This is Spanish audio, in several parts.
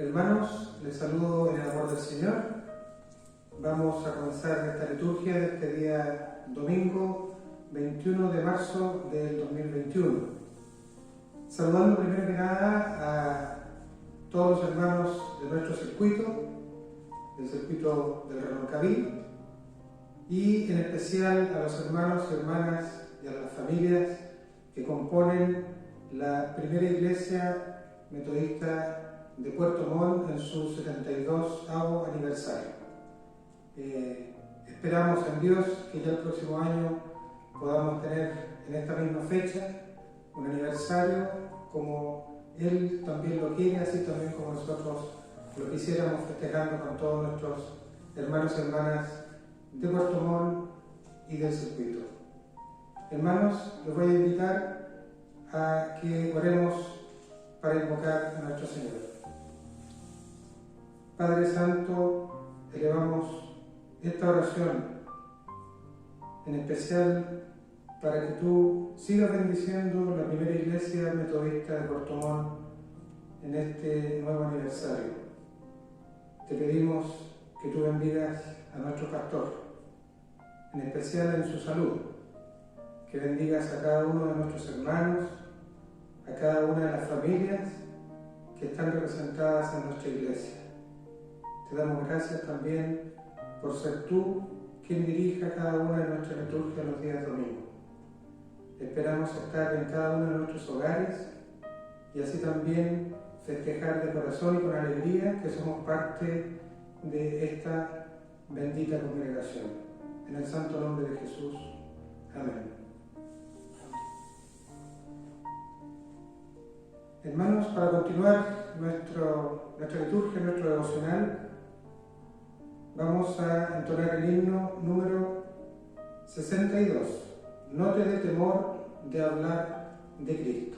Hermanos, les saludo en el amor del Señor. Vamos a comenzar esta liturgia de este día domingo 21 de marzo del 2021. Saludando primero que nada a todos los hermanos de nuestro circuito, del circuito del Reroncaví, y en especial a los hermanos y hermanas y a las familias que componen la primera iglesia metodista de Puerto Montt en su 72º aniversario. Esperamos en Dios que ya el próximo año podamos tener en esta misma fecha un aniversario como Él también lo quiere, así también como nosotros lo quisiéramos, festejando con todos nuestros hermanos y hermanas de Puerto Montt y del circuito. Hermanos, les voy a invitar a que oremos para invocar a nuestro Señor. Padre Santo, elevamos esta oración, en especial para que tú sigas bendiciendo la primera iglesia metodista de Puerto Montt en este nuevo aniversario. Te pedimos que tú bendigas a nuestro pastor, en especial en su salud, que bendigas a cada uno de nuestros hermanos, a cada una de las familias que están representadas en nuestra iglesia. Te damos gracias también por ser tú quien dirija cada una de nuestras liturgias los días domingos. Esperamos estar en cada uno de nuestros hogares y así también festejar de corazón y con alegría que somos parte de esta bendita congregación. En el santo nombre de Jesús. Amén. Hermanos, para continuar nuestra liturgia, nuestro devocional, vamos a entonar el himno número 62. No te dé temor de hablar de Cristo.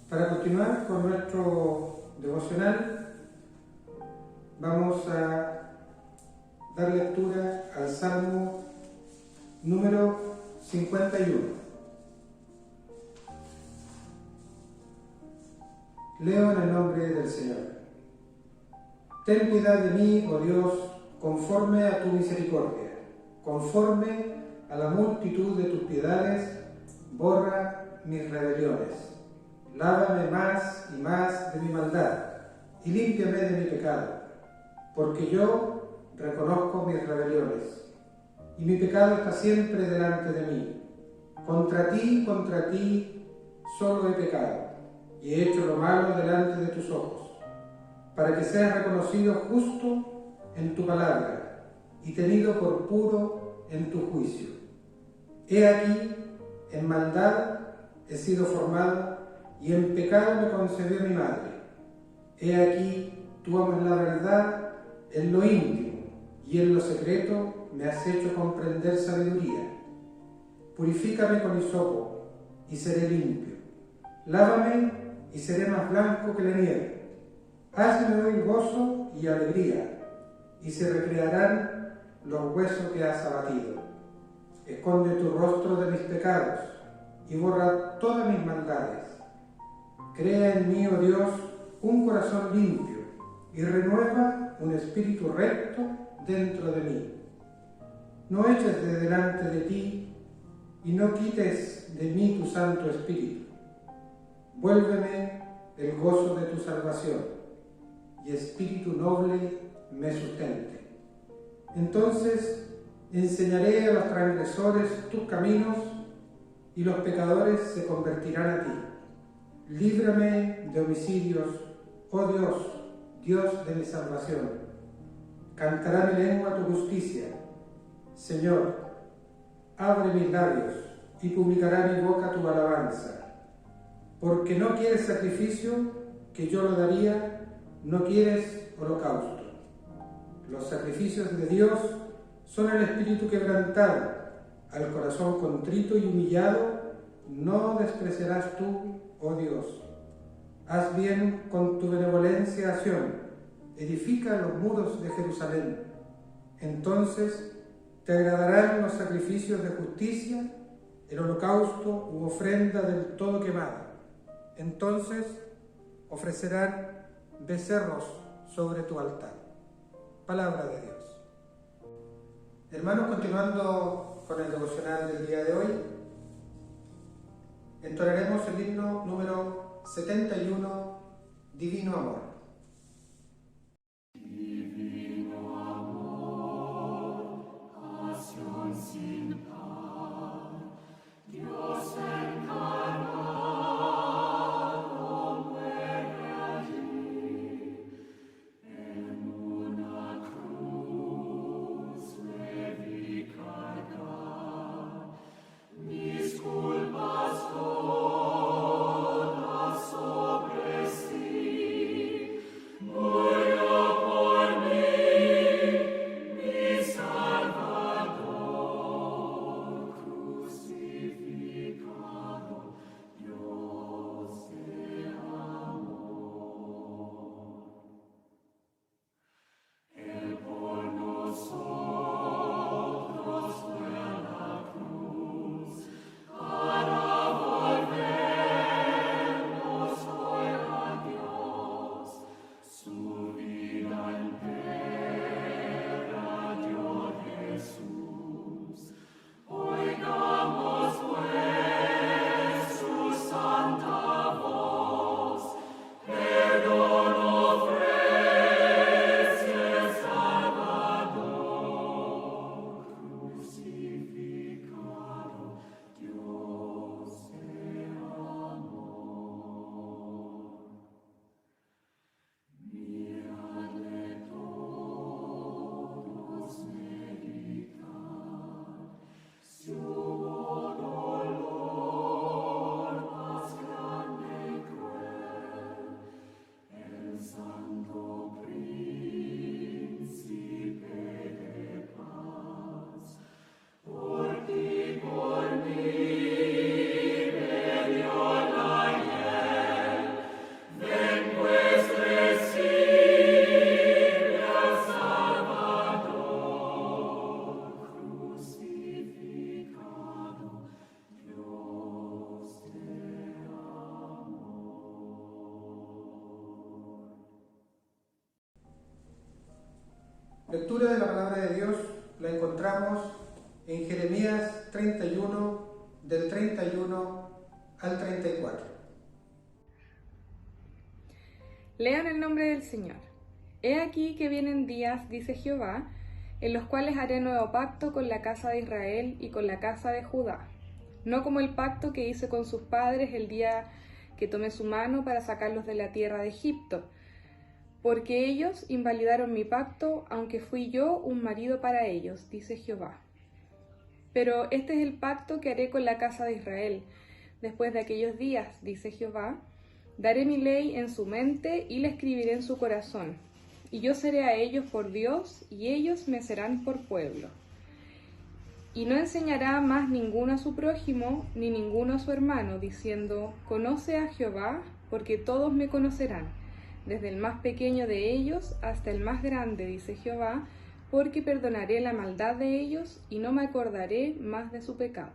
Para continuar con nuestro devocional, vamos a dar lectura al Salmo número 51. Leo en el nombre del Señor. Ten piedad de mí, oh Dios, conforme a tu misericordia, conforme a la multitud de tus piedades, borra mis rebeliones. lávame más y más de mi maldad, y límpiame de mi pecado, porque yo reconozco mis rebeliones, y mi pecado está siempre delante de mí. Contra ti, solo he pecado, y he hecho lo malo delante de tus ojos, para que seas reconocido justo en tu palabra, y tenido por puro en tu juicio. He aquí, en maldad he sido formado, y en pecado me concebió mi madre. He aquí, tú amas la verdad en lo íntimo, y en lo secreto me has hecho comprender sabiduría. Purifícame con hisopo, y seré limpio. Lávame, y seré más blanco que la nieve. Hazme hoy gozo y alegría, y se recrearán los huesos que has abatido. Esconde tu rostro de mis pecados, y borra todas mis maldades. Crea en mí, oh Dios, un corazón limpio, y renueva un espíritu recto dentro de mí. No eches de delante de ti, y no quites de mí tu Santo Espíritu. Vuélveme el gozo de tu salvación, y espíritu noble me sustente. Entonces enseñaré a los transgresores tus caminos, y los pecadores se convertirán a ti. Líbrame de homicidios, oh Dios, Dios de mi salvación. Cantará mi lengua tu justicia. Señor, abre mis labios, y publicará mi boca tu alabanza. Porque no quieres sacrificio, que yo lo daría, no quieres holocausto. Los sacrificios de Dios son el espíritu quebrantado, al corazón contrito y humillado no despreciarás tú, oh Dios. Haz bien con tu benevolencia a Sión, edifica los muros de Jerusalén. Entonces te agradarán los sacrificios de justicia, el holocausto u ofrenda del todo quemada. Entonces ofrecerán becerros sobre tu altar. Palabra de Dios. Hermanos, continuando con el devocional del día de hoy, entonaremos el himno número 71, Divino Amor. Lectura de la palabra de Dios la encontramos en Jeremías 31, del 31 al 34. Lean el nombre del Señor. He aquí que vienen días, dice Jehová, en los cuales haré nuevo pacto con la casa de Israel y con la casa de Judá, no como el pacto que hice con sus padres el día que tomé su mano para sacarlos de la tierra de Egipto, porque ellos invalidaron mi pacto, aunque fui yo un marido para ellos, dice Jehová. Pero este es el pacto que haré con la casa de Israel. Después de aquellos días, dice Jehová, daré mi ley en su mente y la escribiré en su corazón. Y yo seré a ellos por Dios, y ellos me serán por pueblo. Y no enseñará más ninguno a su prójimo, ni ninguno a su hermano, diciendo, conoce a Jehová, porque todos me conocerán, desde el más pequeño de ellos hasta el más grande, dice Jehová, porque perdonaré la maldad de ellos, y no me acordaré más de su pecado.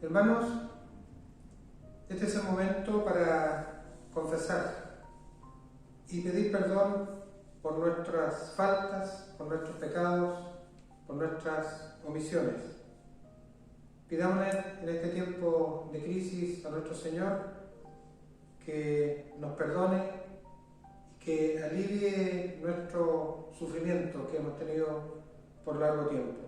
Hermanos, este es el momento para confesar y pedir perdón por nuestras faltas, por nuestros pecados, por nuestras omisiones. Pidámosle en este tiempo de crisis a nuestro Señor que nos perdone y que alivie nuestro sufrimiento que hemos tenido por largo tiempo.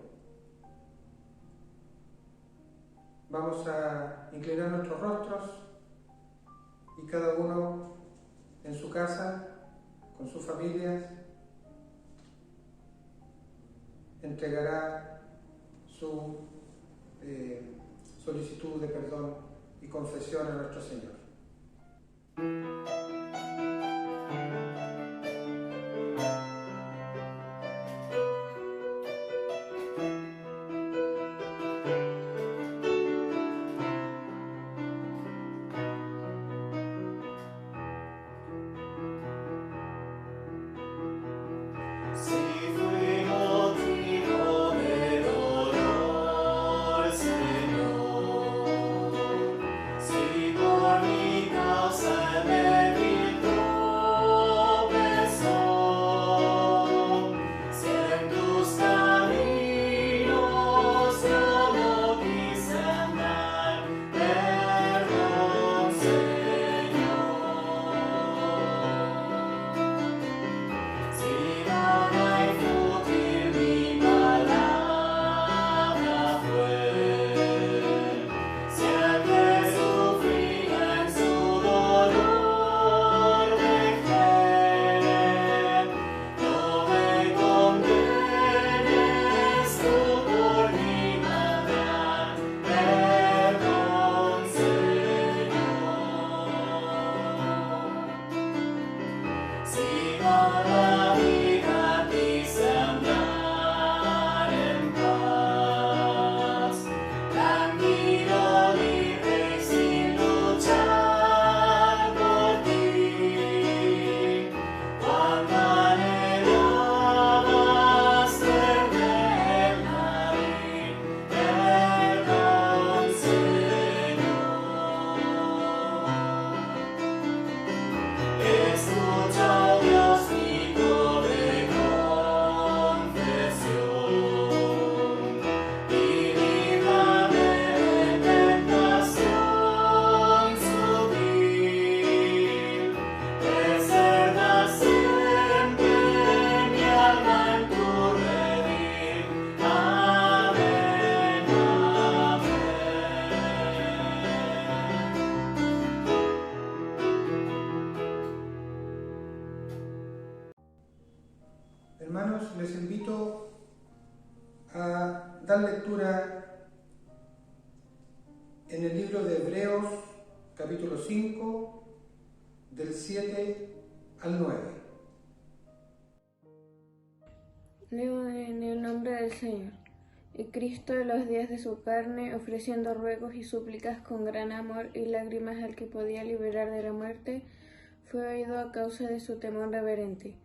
Vamos a inclinar nuestros rostros y cada uno en su casa, con sus familias, entregará su solicitud de perdón y confesión a nuestro Señor. Hermanos, les invito a dar lectura en el libro de Hebreos, capítulo 5, del 7 al 9. Leo en el nombre del Señor. Y Cristo en los días de su carne, ofreciendo ruegos y súplicas con gran amor y lágrimas al que podía liberar de la muerte, fue oído a causa de su temor reverente.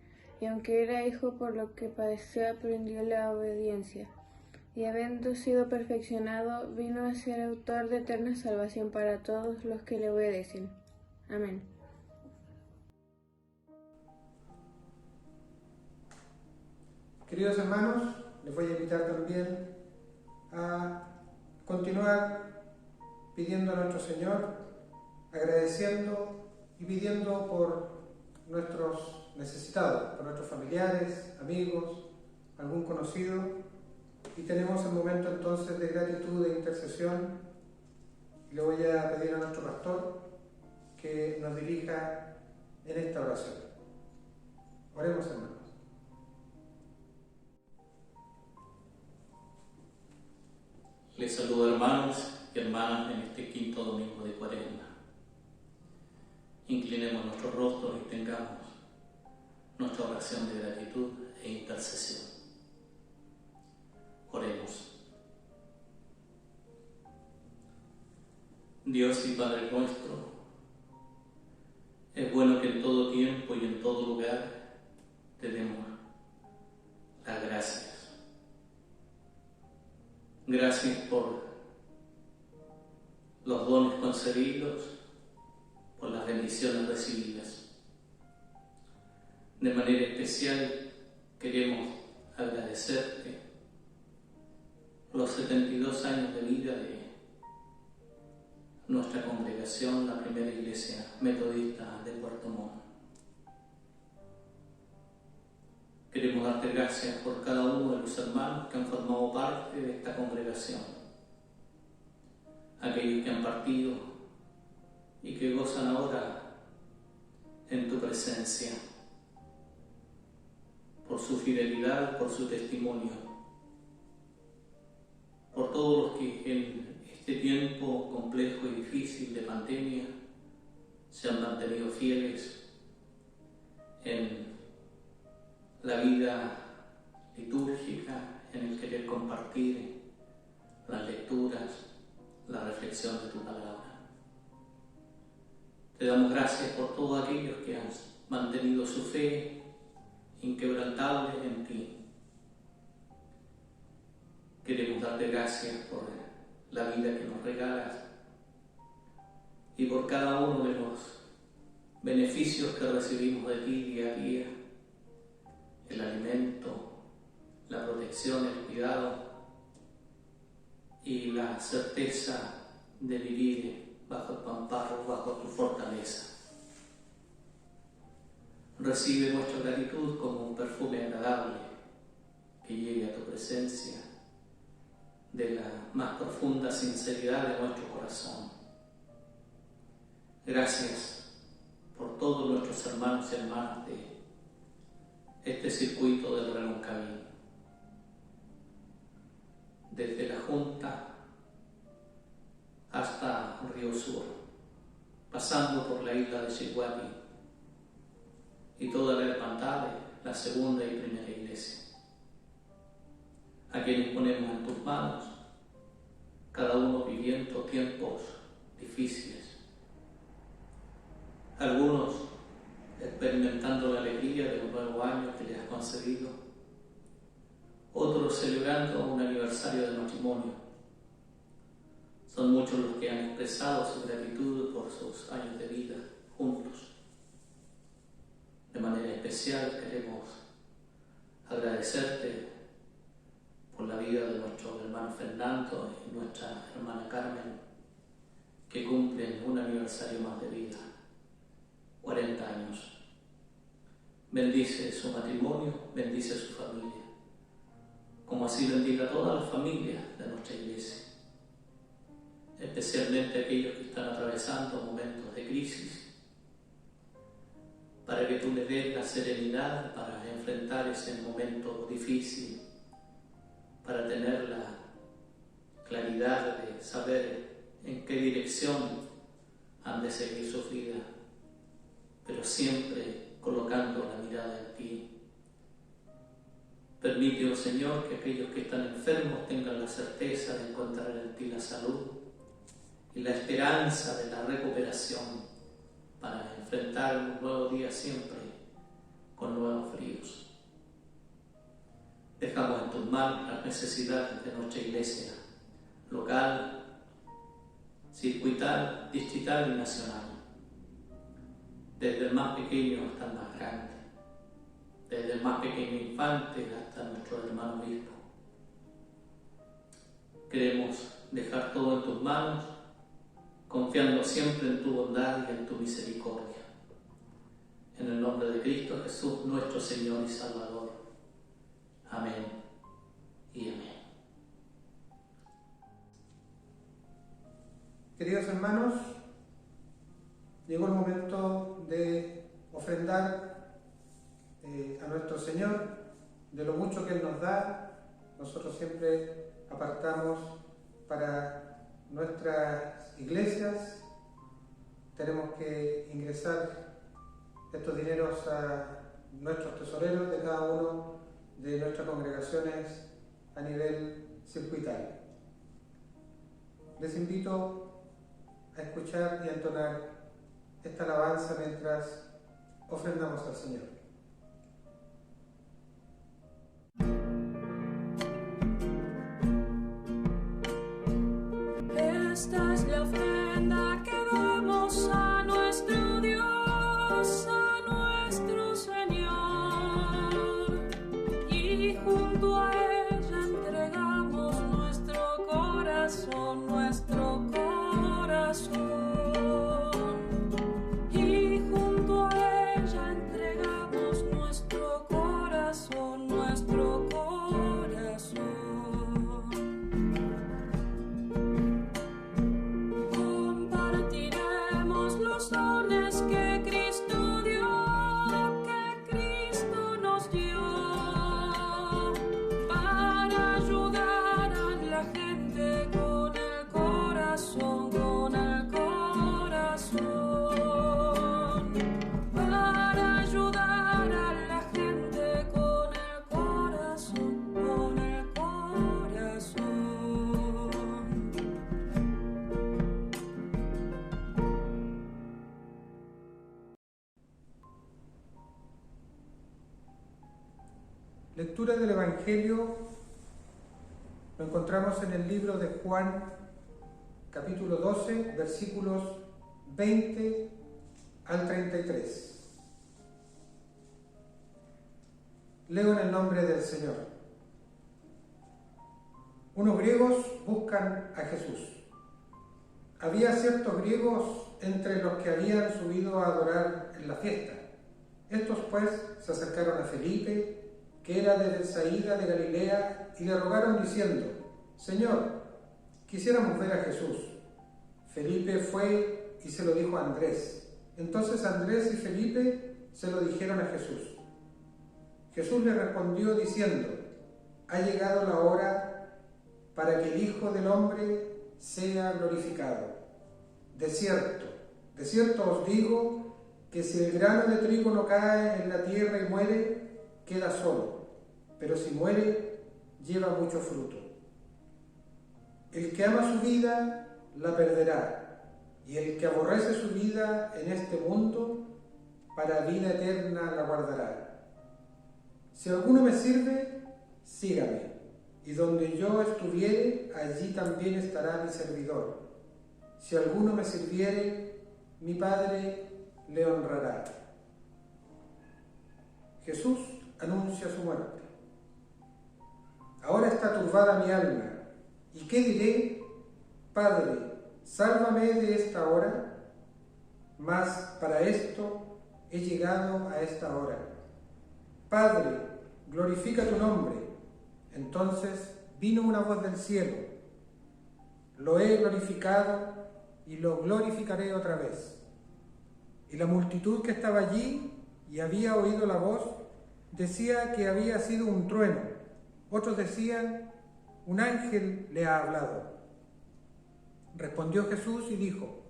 Y aunque era hijo, por lo que padeció, aprendió la obediencia. Y habiendo sido perfeccionado, vino a ser autor de eterna salvación para todos los que le obedecen. Amén. Queridos hermanos, les voy a invitar también a continuar pidiendo a nuestro Señor agradeciendo y pidiendo por nuestros necesitados, por nuestros familiares, amigos, algún conocido, y tenemos el momento entonces de gratitud e intercesión. Y le voy a pedir a nuestro pastor que nos dirija en esta oración. Oremos, hermanos. Les saludo, hermanos y hermanas, en este quinto domingo de Cuaresma. Inclinemos nuestros rostros y tengamos nuestra oración de gratitud e intercesión. Oremos. Dios y Padre nuestro, es bueno que en todo tiempo y en todo lugar te demos las gracias. Gracias por los dones concedidos, por las bendiciones recibidas. De manera especial queremos agradecerte los 72 años de vida de nuestra congregación, la Primera Iglesia Metodista de Puerto Montt. Queremos darte gracias por cada uno de los hermanos que han formado parte de esta congregación, aquellos que han partido y que gozan ahora en tu presencia, por su fidelidad, por su testimonio, por todos los que en este tiempo complejo y difícil de pandemia se han mantenido fieles en la vida litúrgica, en el querer compartir las lecturas, la reflexión de tu palabra. Te damos gracias por todos aquellos que han mantenido su fe inquebrantable en ti. Queremos darte gracias por la vida que nos regalas y por cada uno de los beneficios que recibimos de ti día a día: el alimento, la protección, el cuidado y la certeza de vivir bajo tu amparo, bajo tu fortaleza. Recibe nuestra gratitud como un perfume agradable que llegue a tu presencia de la más profunda sinceridad de nuestro corazón. Gracias por todos nuestros hermanos y hermanas de este circuito del Reloncaví, desde la Junta hasta Río Sur, pasando por la isla de Chiguati y toda la hermandad de la segunda y primera iglesia, a quienes ponemos en tus manos, cada uno viviendo tiempos difíciles, algunos experimentando la alegría de un nuevo año que les has concedido, otros celebrando un aniversario de matrimonio. Son muchos los que han expresado su gratitud por sus años de vida juntos. De manera especial queremos agradecerte por la vida de nuestro hermano Fernando y nuestra hermana Carmen, que cumplen un aniversario más de vida, 40 años. Bendice su matrimonio, bendice su familia, como así bendiga a todas las familias de nuestra iglesia, especialmente aquellos que están atravesando momentos de crisis, para que tú les des la serenidad para enfrentar ese momento difícil, para tener la claridad de saber en qué dirección han de seguir su vida, pero siempre colocando la mirada en ti. Permite, oh Señor, que aquellos que están enfermos tengan la certeza de encontrar en ti la salud y la esperanza de la recuperación para enfrentar un nuevo día siempre con nuevos bríos. Dejamos en tus manos las necesidades de nuestra iglesia local, circuital, distrital y nacional, desde el más pequeño hasta el más grande, desde el más pequeño infante hasta nuestro hermano obispo. Queremos dejar todo en tus manos confiando siempre en tu bondad y en tu misericordia. En el nombre de Cristo Jesús, nuestro Señor y Salvador. Amén y amén. Queridos hermanos, llegó el momento de ofrendar a nuestro Señor de lo mucho que Él nos da. Nosotros siempre apartamos para nuestras iglesias. Tenemos que ingresar estos dineros a nuestros tesoreros de cada uno de nuestras congregaciones a nivel circuital. Les invito a escuchar y a entonar esta alabanza mientras ofrendamos al Señor. Esta es la ofrenda que damos a nuestro Dios, a nuestro Señor, y junto a ella entregamos nuestro corazón, y junto a ella entregamos nuestro corazón, Compartiremos los dones que Cristo dio, que Cristo nos dio, para ayudar a la gente con el corazón, para ayudar a la gente con el corazón, Lectura del Evangelio lo encontramos en el libro de Juan, capítulo 12, versículos 20 al 33. Leo en el nombre del Señor. Unos griegos buscan a Jesús. Había ciertos griegos entre los que habían subido a adorar en la fiesta. Estos pues se acercaron a Felipe, que era de Betsaida de Galilea, y le rogaron diciendo: Señor, quisiéramos ver a Jesús. Felipe fue y se lo dijo a Andrés. Entonces Andrés y Felipe se lo dijeron a Jesús. Jesús le respondió diciendo: ha llegado la hora para que el Hijo del Hombre sea glorificado. De cierto os digo que si el grano de trigo no cae en la tierra y muere, queda solo, pero si muere, lleva mucho fruto. El que ama su vida, la perderá, y el que aborrece su vida en este mundo, para vida eterna la guardará. Si alguno me sirve, sígame, y donde yo estuviere, allí también estará mi servidor. Si alguno me sirviere, mi Padre le honrará. Jesús anuncia su muerte. Ahora está turbada mi alma. ¿Y qué diré? Padre, sálvame de esta hora. Mas para esto he llegado a esta hora. Padre, glorifica tu nombre. Entonces vino una voz del cielo. Lo he glorificado y lo glorificaré otra vez. Y la multitud que estaba allí y había oído la voz, decía que había sido un trueno. Otros decían: un ángel le ha hablado. Respondió Jesús y dijo: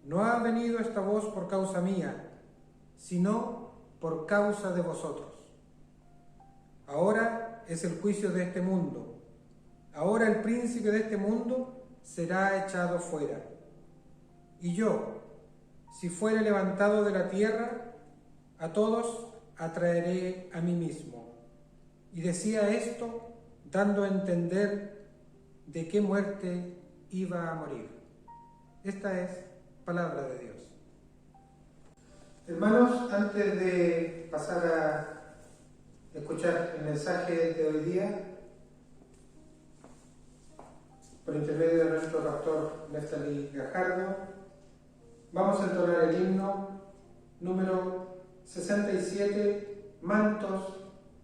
no ha venido esta voz por causa mía, sino por causa de vosotros. Ahora es el juicio de este mundo. Ahora el príncipe de este mundo será echado fuera. Y yo, si fuere levantado de la tierra, a todos atraeré a mí mismo. Y decía esto dando a entender de qué muerte iba a morir. Esta es palabra de Dios. Hermanos, antes de pasar a escuchar el mensaje de hoy día, por intermedio de nuestro pastor Neftali Gajardo, vamos a entonar el himno número 67, Mantos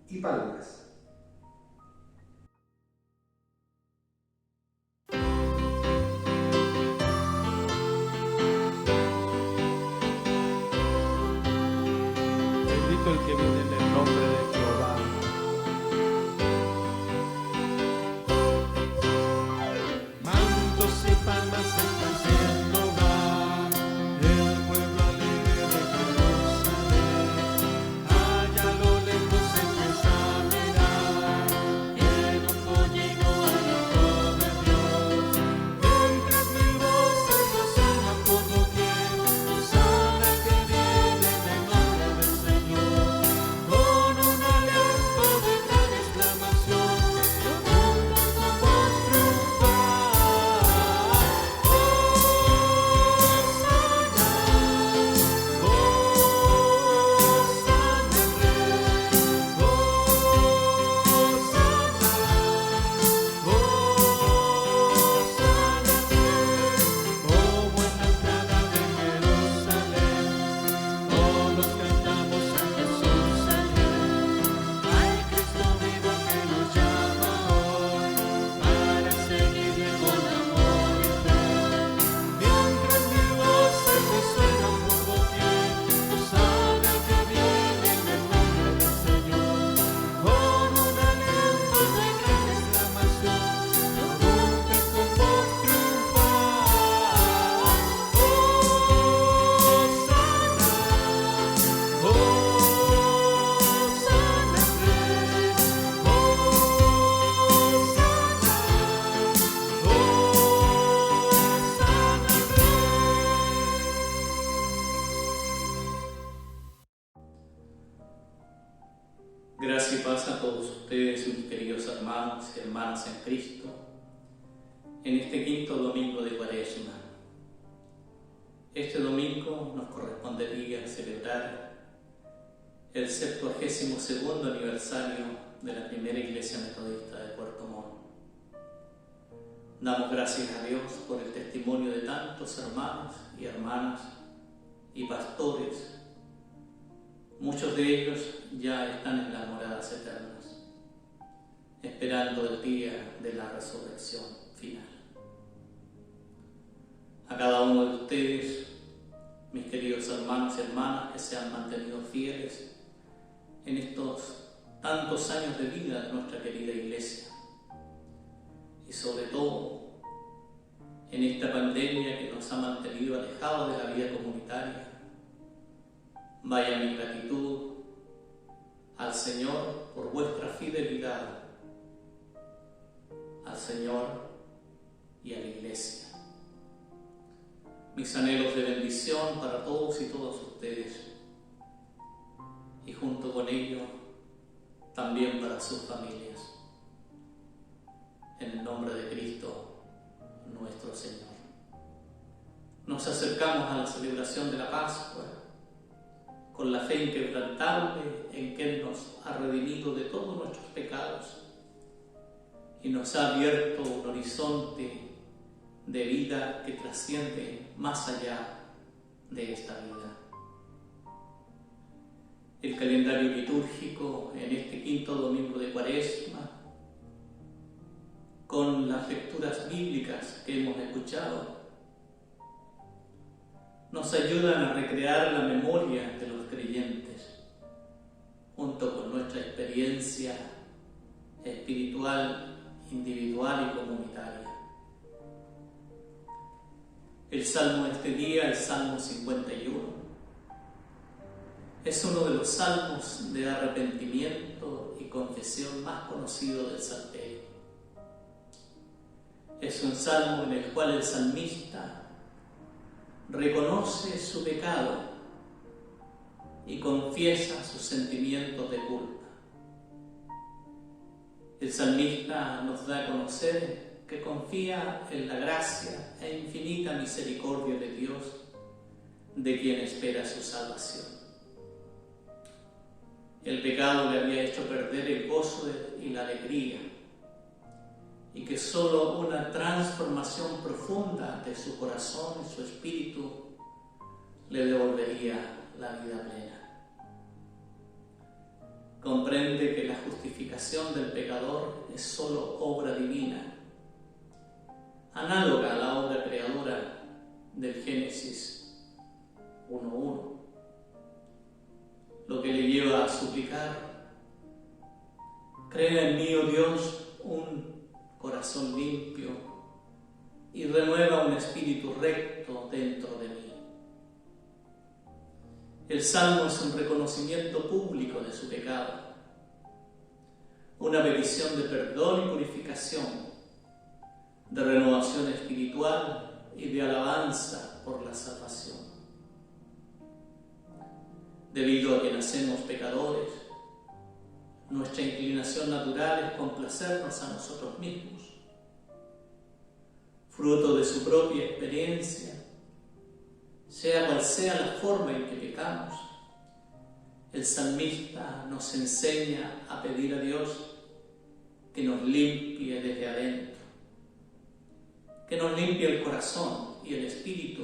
y Palmas. Bendito el que viene en el nombre de Jehová. Mantos y palmas esparciendo va el pueblo alegre de Jerusalén. Allá a lo lejos se empieza a mirar en un pollino al Hijo de Dios. Entre 1000 voces resuenan por doquier, Hosana que viene en el nombre del Señor. Con un aliento de gran exclamación, los mundos vamos triunfar. Como en la entrada de Jerusalén, todos cantamos a Jesús ayer. Hay Cristo vivo que nos llama hoy para seguirle con amor y fe. Mientras 1000 voces resuenan por doquier, Hosana que viene en el nombre del Señor. Con un aliento de gran exclamación, los montes con voz triunfar. Gracia y paz a todos ustedes, mis queridos hermanos y hermanas en Cristo, en este quinto domingo de Cuaresma. Este domingo nos correspondería celebrar el 72º aniversario de la primera iglesia metodista de Puerto Montt. Damos gracias a Dios por el testimonio de tantos hermanos y hermanas y pastores. Muchos de ellos ya están en las moradas eternas, esperando el día de la resurrección final. A cada uno de ustedes, mis queridos hermanos y hermanas que se han mantenido fieles en estos tantos años de vida de nuestra querida iglesia, y sobre todo en esta pandemia que nos ha mantenido alejados de la vida comunitaria, vaya mi gratitud al Señor por vuestra fidelidad, al Señor y a la Iglesia. Mis anhelos de bendición para todos y todas ustedes, y junto con ello también para sus familias. En el nombre de Cristo, nuestro Señor. Nos acercamos a la celebración de la Pascua, con la fe inquebrantable en que Él nos ha redimido de todos nuestros pecados y nos ha abierto un horizonte de vida que trasciende más allá de esta vida. El calendario litúrgico en este quinto domingo de Cuaresma, con las lecturas bíblicas que hemos escuchado, nos ayudan a recrear la memoria de los creyentes, junto con nuestra experiencia espiritual, individual y comunitaria. El salmo de este día, el Salmo 51, es uno de los salmos de arrepentimiento y confesión más conocido del Salterio. Es un salmo en el cual el salmista reconoce su pecado y confiesa sus sentimientos de culpa. El salmista nos da a conocer que confía en la gracia e infinita misericordia de Dios, de quien espera su salvación. El pecado le había hecho perder el gozo y la alegría, y que solo una transformación profunda de su corazón y su espíritu le devolvería la vida plena. Comprende que la justificación del pecador es solo obra divina, análoga a la obra creadora del Génesis 1:1, lo que le lleva a suplicar: crea en mí, oh Dios, un corazón limpio y renueva un espíritu recto dentro de mí. El Salmo es un reconocimiento público de su pecado, una petición de perdón y purificación, de renovación espiritual y de alabanza por la salvación. Debido a que nacemos pecadores, nuestra inclinación natural es complacernos a nosotros mismos. Fruto de su propia experiencia, sea cual sea la forma en que pecamos, el salmista nos enseña a pedir a Dios que nos limpie desde adentro, que nos limpie el corazón y el espíritu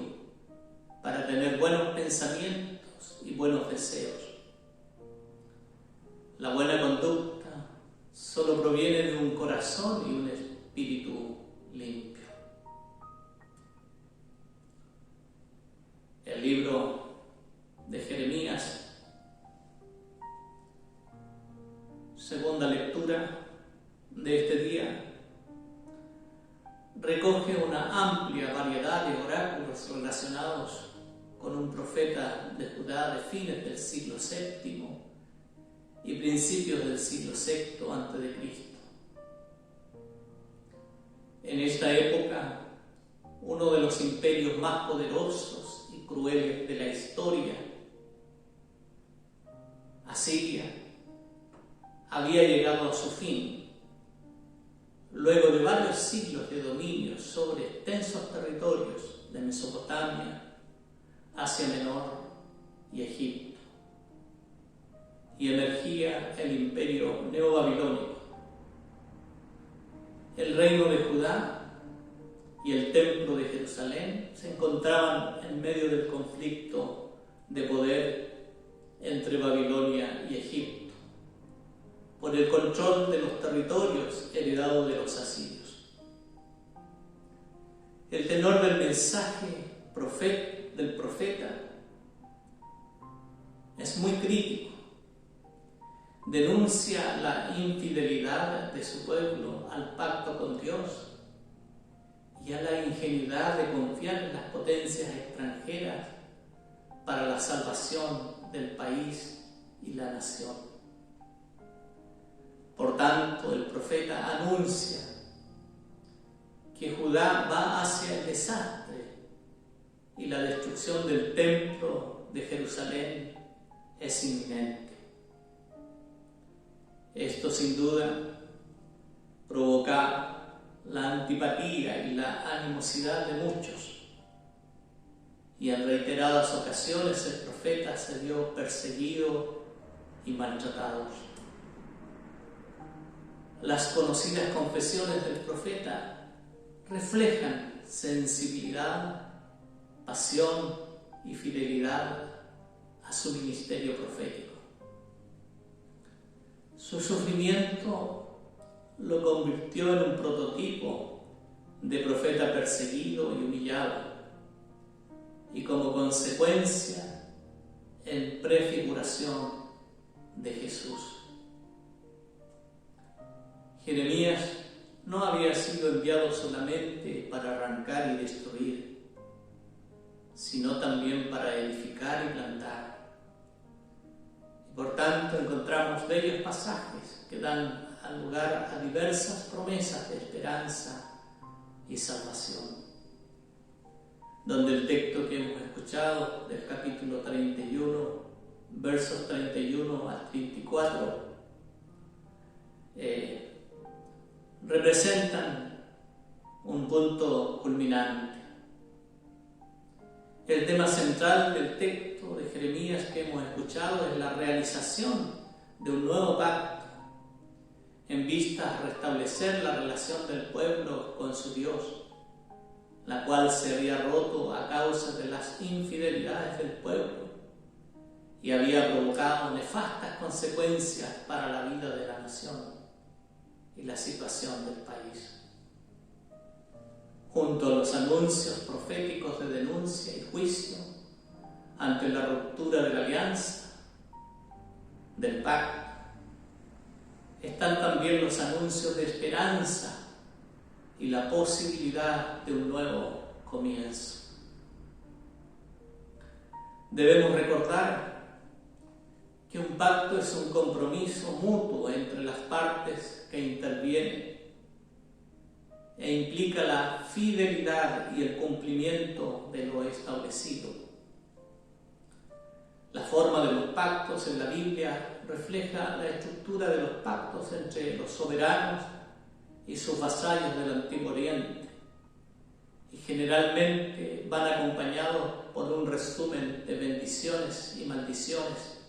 para tener buenos pensamientos y buenos deseos. La buena conducta solo proviene de un corazón y un espíritu limpio. El libro de Jeremías, segunda lectura de este día, recoge una amplia variedad de oráculos relacionados con un profeta de Judá de fines del siglo VII y principios del siglo VI a.C. En esta época, uno de los imperios más poderosos y crueles de la historia, Asiria, había llegado a su fin, luego de varios siglos de dominio sobre extensos territorios de Mesopotamia, Asia Menor y Egipto, y emergía el imperio neobabilónico. El reino de Judá y el templo de Jerusalén se encontraban en medio del conflicto de poder entre Babilonia y Egipto, por el control de los territorios heredados de los asirios. El tenor del mensaje del profeta es muy crítico. Denuncia la infidelidad de su pueblo al pacto con Dios y a la ingenuidad de confiar en las potencias extranjeras para la salvación del país y la nación. Por tanto, el profeta anuncia que Judá va hacia el desastre y la destrucción del templo de Jerusalén es inminente. Esto sin duda provoca la antipatía y la animosidad de muchos, y en reiteradas ocasiones el profeta se vio perseguido y maltratado. Las conocidas confesiones del profeta reflejan sensibilidad, pasión y fidelidad a su ministerio profético. Su sufrimiento lo convirtió en un prototipo de profeta perseguido y humillado, y como consecuencia en prefiguración de Jesús. Jeremías no había sido enviado solamente para arrancar y destruir, sino también para edificar y plantar. Por tanto, encontramos bellos pasajes que dan lugar a diversas promesas de esperanza y salvación, donde el texto que hemos escuchado del capítulo 31, versos 31 al 34, representan un punto culminante. El tema central del texto de Jeremías que hemos escuchado es la realización de un nuevo pacto en vista de restablecer la relación del pueblo con su Dios, la cual se había roto a causa de las infidelidades del pueblo y había provocado nefastas consecuencias para la vida de la nación y la situación del país. Junto a los anuncios proféticos de denuncia y juicio ante la ruptura de la alianza, del pacto, están también los anuncios de esperanza y la posibilidad de un nuevo comienzo. Debemos recordar que un pacto es un compromiso mutuo entre las partes que intervienen e implica la fidelidad y el cumplimiento de lo establecido. La forma de los pactos en la Biblia refleja la estructura de los pactos entre los soberanos y sus vasallos del Antiguo Oriente, y generalmente van acompañados por un resumen de bendiciones y maldiciones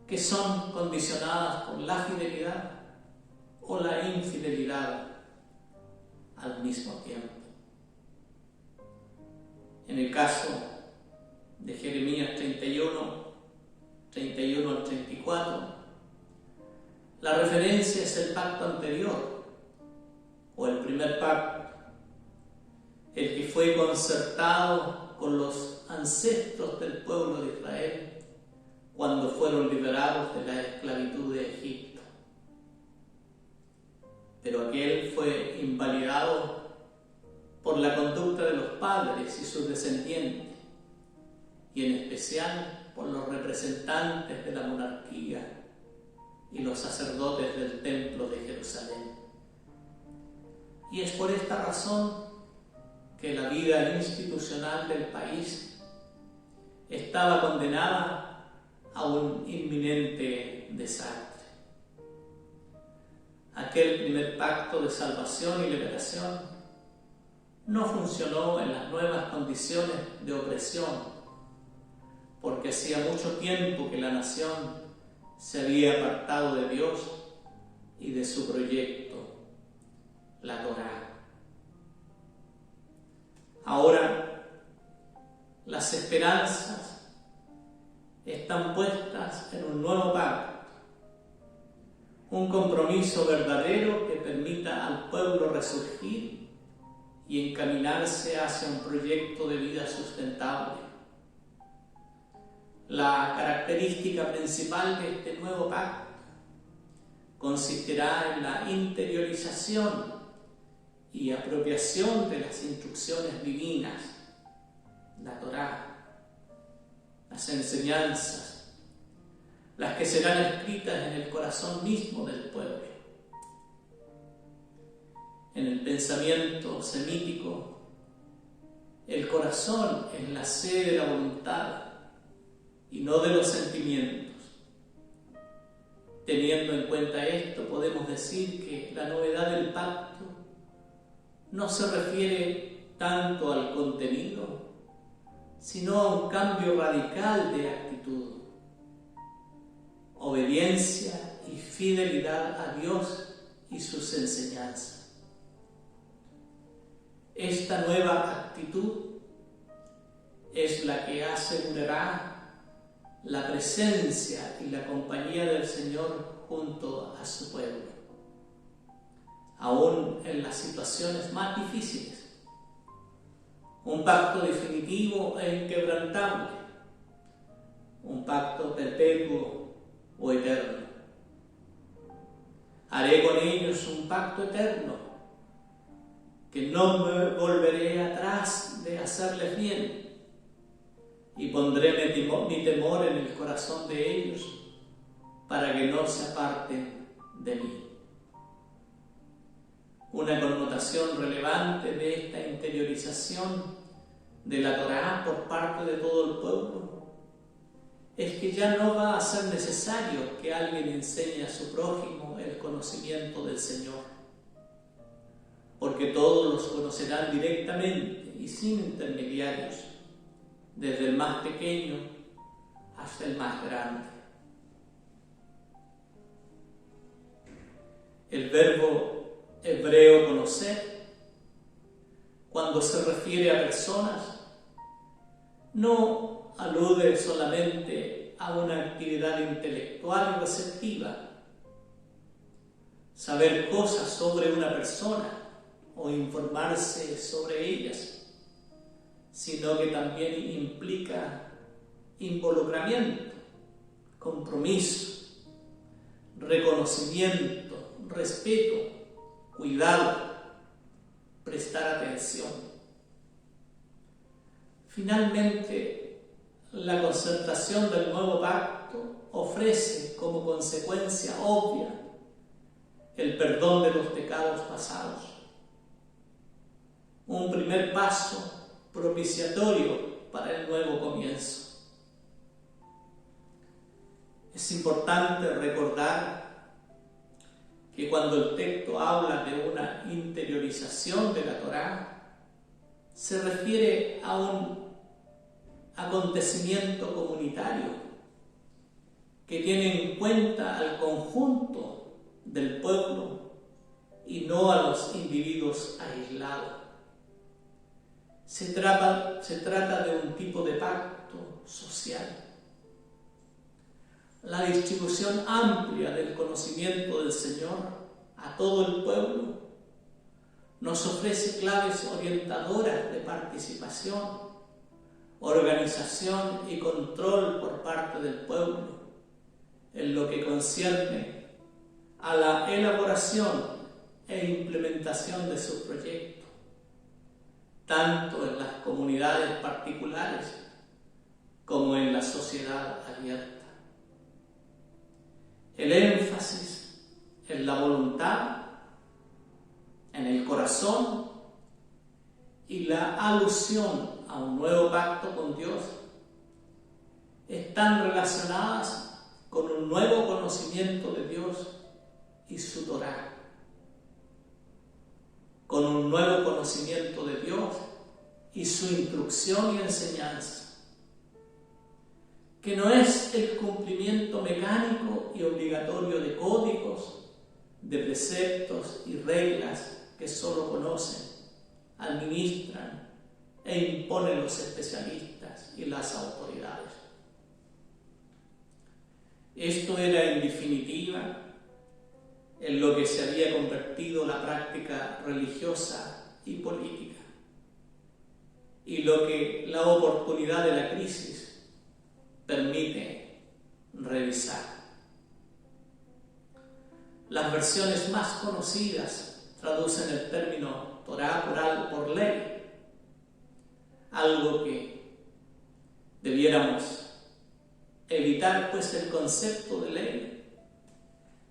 que son condicionadas por la fidelidad o la infidelidad al mismo tiempo. En el caso de Jeremías 31 al 34, la referencia es el pacto anterior, o el primer pacto, el que fue concertado con los ancestros del pueblo de Israel cuando fueron liberados de la esclavitud de Egipto. Pero aquel fue invalidado por la conducta de los padres y sus descendientes, y en especial por los representantes de la monarquía y los sacerdotes del templo de Jerusalén. Y es por esta razón que la vida institucional del país estaba condenada a un inminente desastre. Aquel primer pacto de salvación y liberación no funcionó en las nuevas condiciones de opresión, porque hacía mucho tiempo que la nación se había apartado de Dios y de su proyecto, la Torá. Ahora, las esperanzas están puestas en un nuevo pacto, un compromiso verdadero que permita al pueblo resurgir y encaminarse hacia un proyecto de vida sustentable. La característica principal de este nuevo pacto consistirá en la interiorización y apropiación de las instrucciones divinas, la Torá, las enseñanzas, las que serán escritas en el corazón mismo del pueblo. En el pensamiento semítico, el corazón es la sede de la voluntad y no de los sentimientos. Teniendo en cuenta esto, podemos decir que la novedad del pacto no se refiere tanto al contenido, sino a un cambio radical de actitud, obediencia y fidelidad a Dios y sus enseñanzas. Esta nueva actitud es la que asegurará la presencia y la compañía del Señor junto a su pueblo, aún en las situaciones más difíciles. Un pacto definitivo e inquebrantable, un pacto perpetuo o eterno. Haré con ellos un pacto eterno, que no me volveré atrás de hacerles bien, y pondré mi temor en el corazón de ellos para que no se aparten de mí. Una connotación relevante de esta interiorización de la Torá por parte de todo el pueblo es que ya no va a ser necesario que alguien enseñe a su prójimo el conocimiento del Señor, porque todos los conocerán directamente y sin intermediarios, desde el más pequeño hasta el más grande. El verbo hebreo conocer, cuando se refiere a personas, no alude solamente a una actividad intelectual y receptiva. Saber cosas sobre una persona o informarse sobre ellas, sino que también implica involucramiento, compromiso, reconocimiento, respeto, cuidado, prestar atención. Finalmente, la concertación del nuevo pacto ofrece como consecuencia obvia el perdón de los pecados pasados. Un primer paso propiciatorio para el nuevo comienzo. Es importante recordar que cuando el texto habla de una interiorización de la Torá, se refiere a un acontecimiento comunitario que tiene en cuenta al conjunto del pueblo y no a los individuos aislados. Se trata de un tipo de pacto social. La distribución amplia del conocimiento del Señor a todo el pueblo nos ofrece claves orientadoras de participación, organización y control por parte del pueblo en lo que concierne a la elaboración e implementación de sus proyectos, tanto en las comunidades particulares como en la sociedad abierta. El énfasis en la voluntad, en el corazón y la alusión a un nuevo pacto con Dios están relacionadas con un nuevo conocimiento de Dios y su Torá, con un nuevo conocimiento de Dios y su instrucción y enseñanza, que no es el cumplimiento mecánico y obligatorio de códigos, de preceptos y reglas que solo conocen, administran e imponen los especialistas y las autoridades. Esto era, en definitiva, en lo que se había convertido la práctica religiosa y política, y lo que la oportunidad de la crisis permite revisar. Las versiones más conocidas traducen el término Torá oral por ley, algo que debiéramos evitar, pues el concepto de ley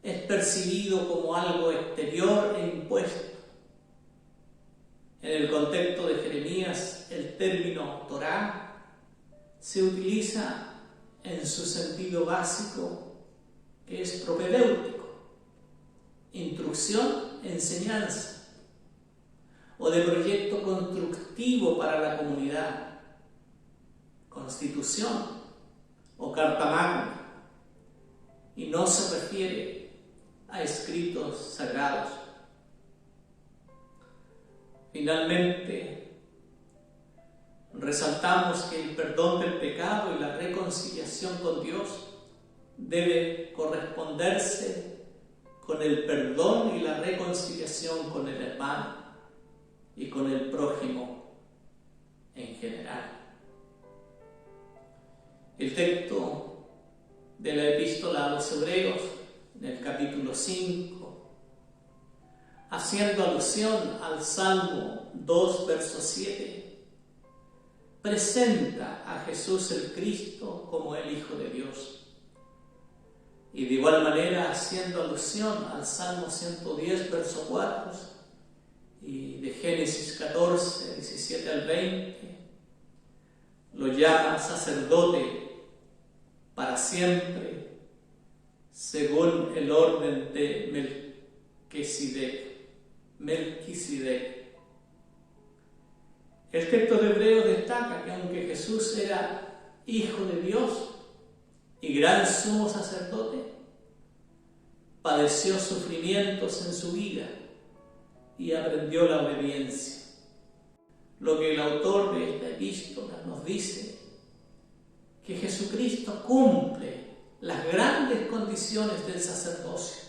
es percibido como algo exterior e impuesto. En el contexto de Jeremías, el término Torá se utiliza en su sentido básico, que es propedéutico, instrucción, enseñanza, o de proyecto constructivo para la comunidad, constitución o carta magna, y no se refiere a escritos sagrados. Finalmente, resaltamos que el perdón del pecado y la reconciliación con Dios debe corresponderse con el perdón y la reconciliación con el hermano y con el prójimo en general. El texto de la epístola a los Hebreos, en el capítulo 5, haciendo alusión al Salmo 2, verso 7, presenta a Jesús el Cristo como el Hijo de Dios. Y de igual manera, haciendo alusión al Salmo 110, verso 4, y de Génesis 14, 17 al 20, lo llama sacerdote para siempre, según el orden de Melquisedec. El texto de Hebreos destaca que aunque Jesús era Hijo de Dios y gran sumo sacerdote, padeció sufrimientos en su vida y aprendió la obediencia. Lo que el autor de esta epístola nos dice, que Jesucristo cumple las grandes condiciones del sacerdocio.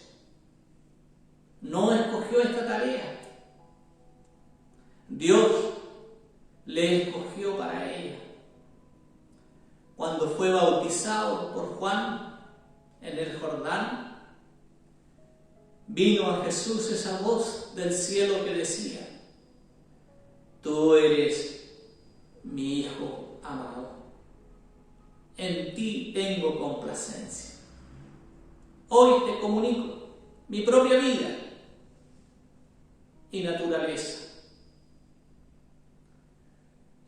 No escogió esta tarea. Dios le escogió para ella. Cuando fue bautizado por Juan en el Jordán, vino a Jesús esa voz del cielo que decía: tú eres mi Hijo amado, en ti tengo complacencia. Hoy te comunico mi propia vida y naturaleza.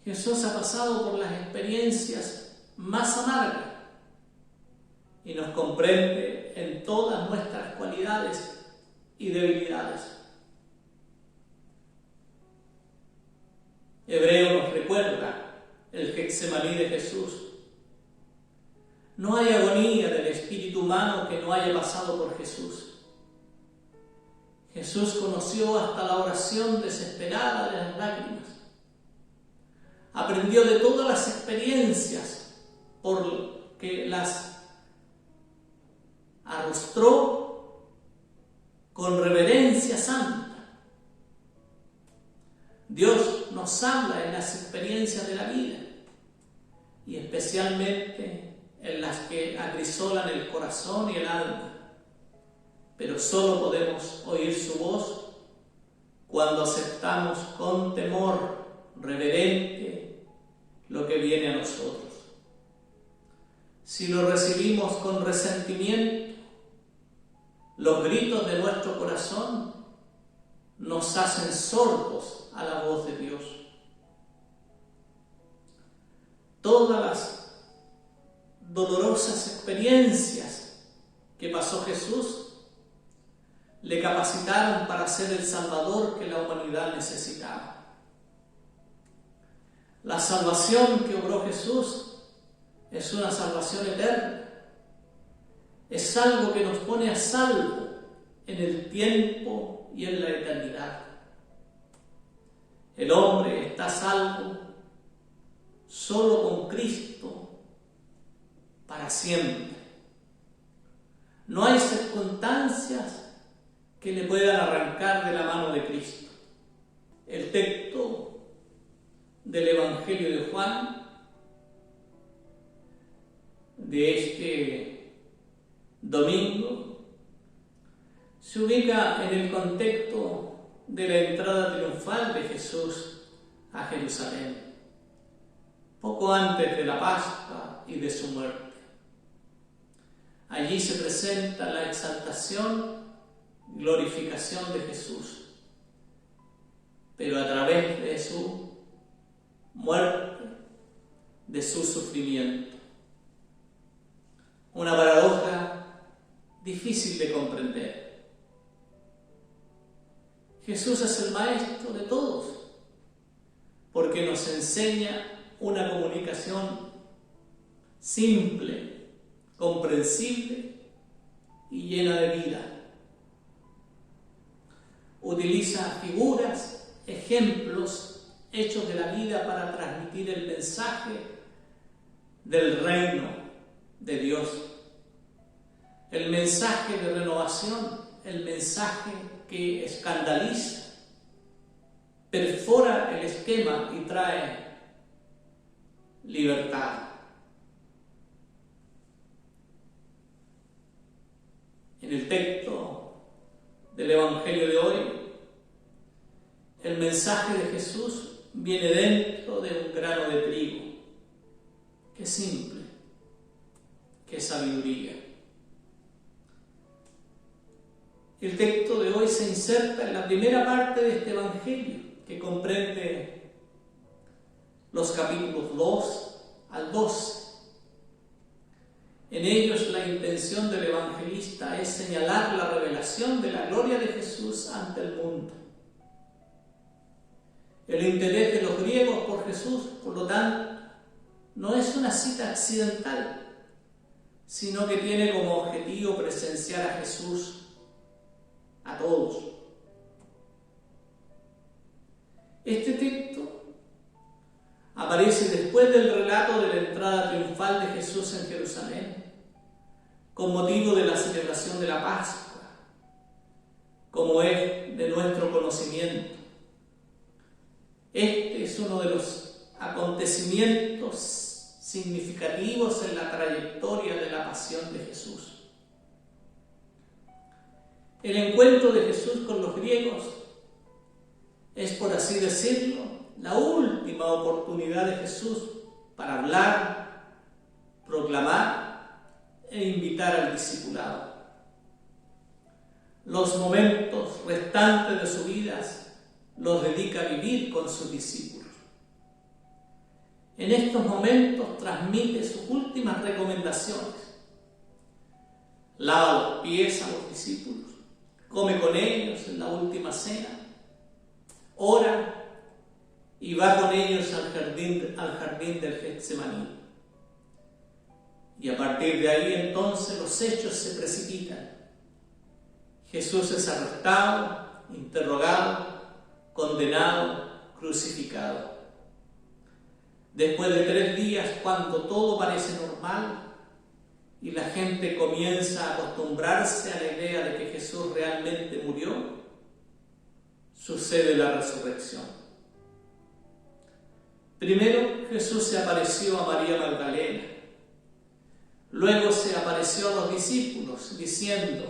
Jesús ha pasado por las experiencias más amargas y nos comprende en todas nuestras cualidades y debilidades. Hebreo nos recuerda el Getsemaní de Jesús. No hay agonía del espíritu humano que no haya pasado por Jesús. Jesús conoció hasta la oración desesperada de las lágrimas. Aprendió de todas las experiencias porque las arrostró con reverencia santa. Dios nos habla en las experiencias de la vida y especialmente en las que acrisolan el corazón y el alma, pero solo podemos oír su voz cuando aceptamos con temor reverente lo que viene a nosotros. Si lo recibimos con resentimiento, los gritos de nuestro corazón nos hacen sordos a la voz de Dios. Todas las dolorosas experiencias que pasó Jesús le capacitaron para ser el Salvador que la humanidad necesitaba. La salvación que obró Jesús es una salvación eterna. Es algo que nos pone a salvo en el tiempo y en la eternidad. El hombre está salvo solo con Cristo para siempre. No hay circunstancias que le puedan arrancar de la mano de Cristo. El texto del Evangelio de Juan, de este domingo, se ubica en el contexto de la entrada triunfal de Jesús a Jerusalén, poco antes de la Pascua y de su muerte. Allí se presenta la exaltación, glorificación de Jesús, pero a través de su muerte, de su sufrimiento. Una paradoja difícil de comprender. Jesús es el maestro de todos, porque nos enseña una comunicación simple, comprensible y llena de vida. Utiliza figuras, ejemplos, hechos de la vida para transmitir el mensaje del reino de Dios, el mensaje de renovación, el mensaje que escandaliza, perfora el esquema y trae libertad. En el texto del Evangelio de hoy, el mensaje de Jesús viene dentro de un grano de trigo. Qué simple, qué sabiduría. El texto de hoy se inserta en la primera parte de este Evangelio, que comprende los capítulos 2 al 12. En ellos la intención del evangelista es señalar la revelación de la gloria de Jesús ante el mundo. El interés de los griegos por Jesús, por lo tanto, no es una cita accidental, sino que tiene como objetivo presenciar a Jesús a todos. Este texto aparece después del relato de la entrada triunfal de Jesús en Jerusalén, con motivo de la celebración de la Pascua, como es de nuestro conocimiento. Este es uno de los acontecimientos significativos en la trayectoria de la pasión de Jesús. El encuentro de Jesús con los griegos es, por así decirlo, la última oportunidad de Jesús para hablar, proclamar e invitar al discipulado. Los momentos restantes de su vida los dedica a vivir con sus discípulos. En estos momentos transmite sus últimas recomendaciones. Lava los pies a los discípulos, come con ellos en la última cena, ora y va con ellos al jardín del Getsemaní. Y a partir de ahí entonces los hechos se precipitan. Jesús es arrestado, interrogado, condenado, crucificado. Después de 3 días, cuando todo parece normal y la gente comienza a acostumbrarse a la idea de que Jesús realmente murió, sucede la resurrección. Primero Jesús se apareció a María Magdalena, luego se apareció a los discípulos diciendo: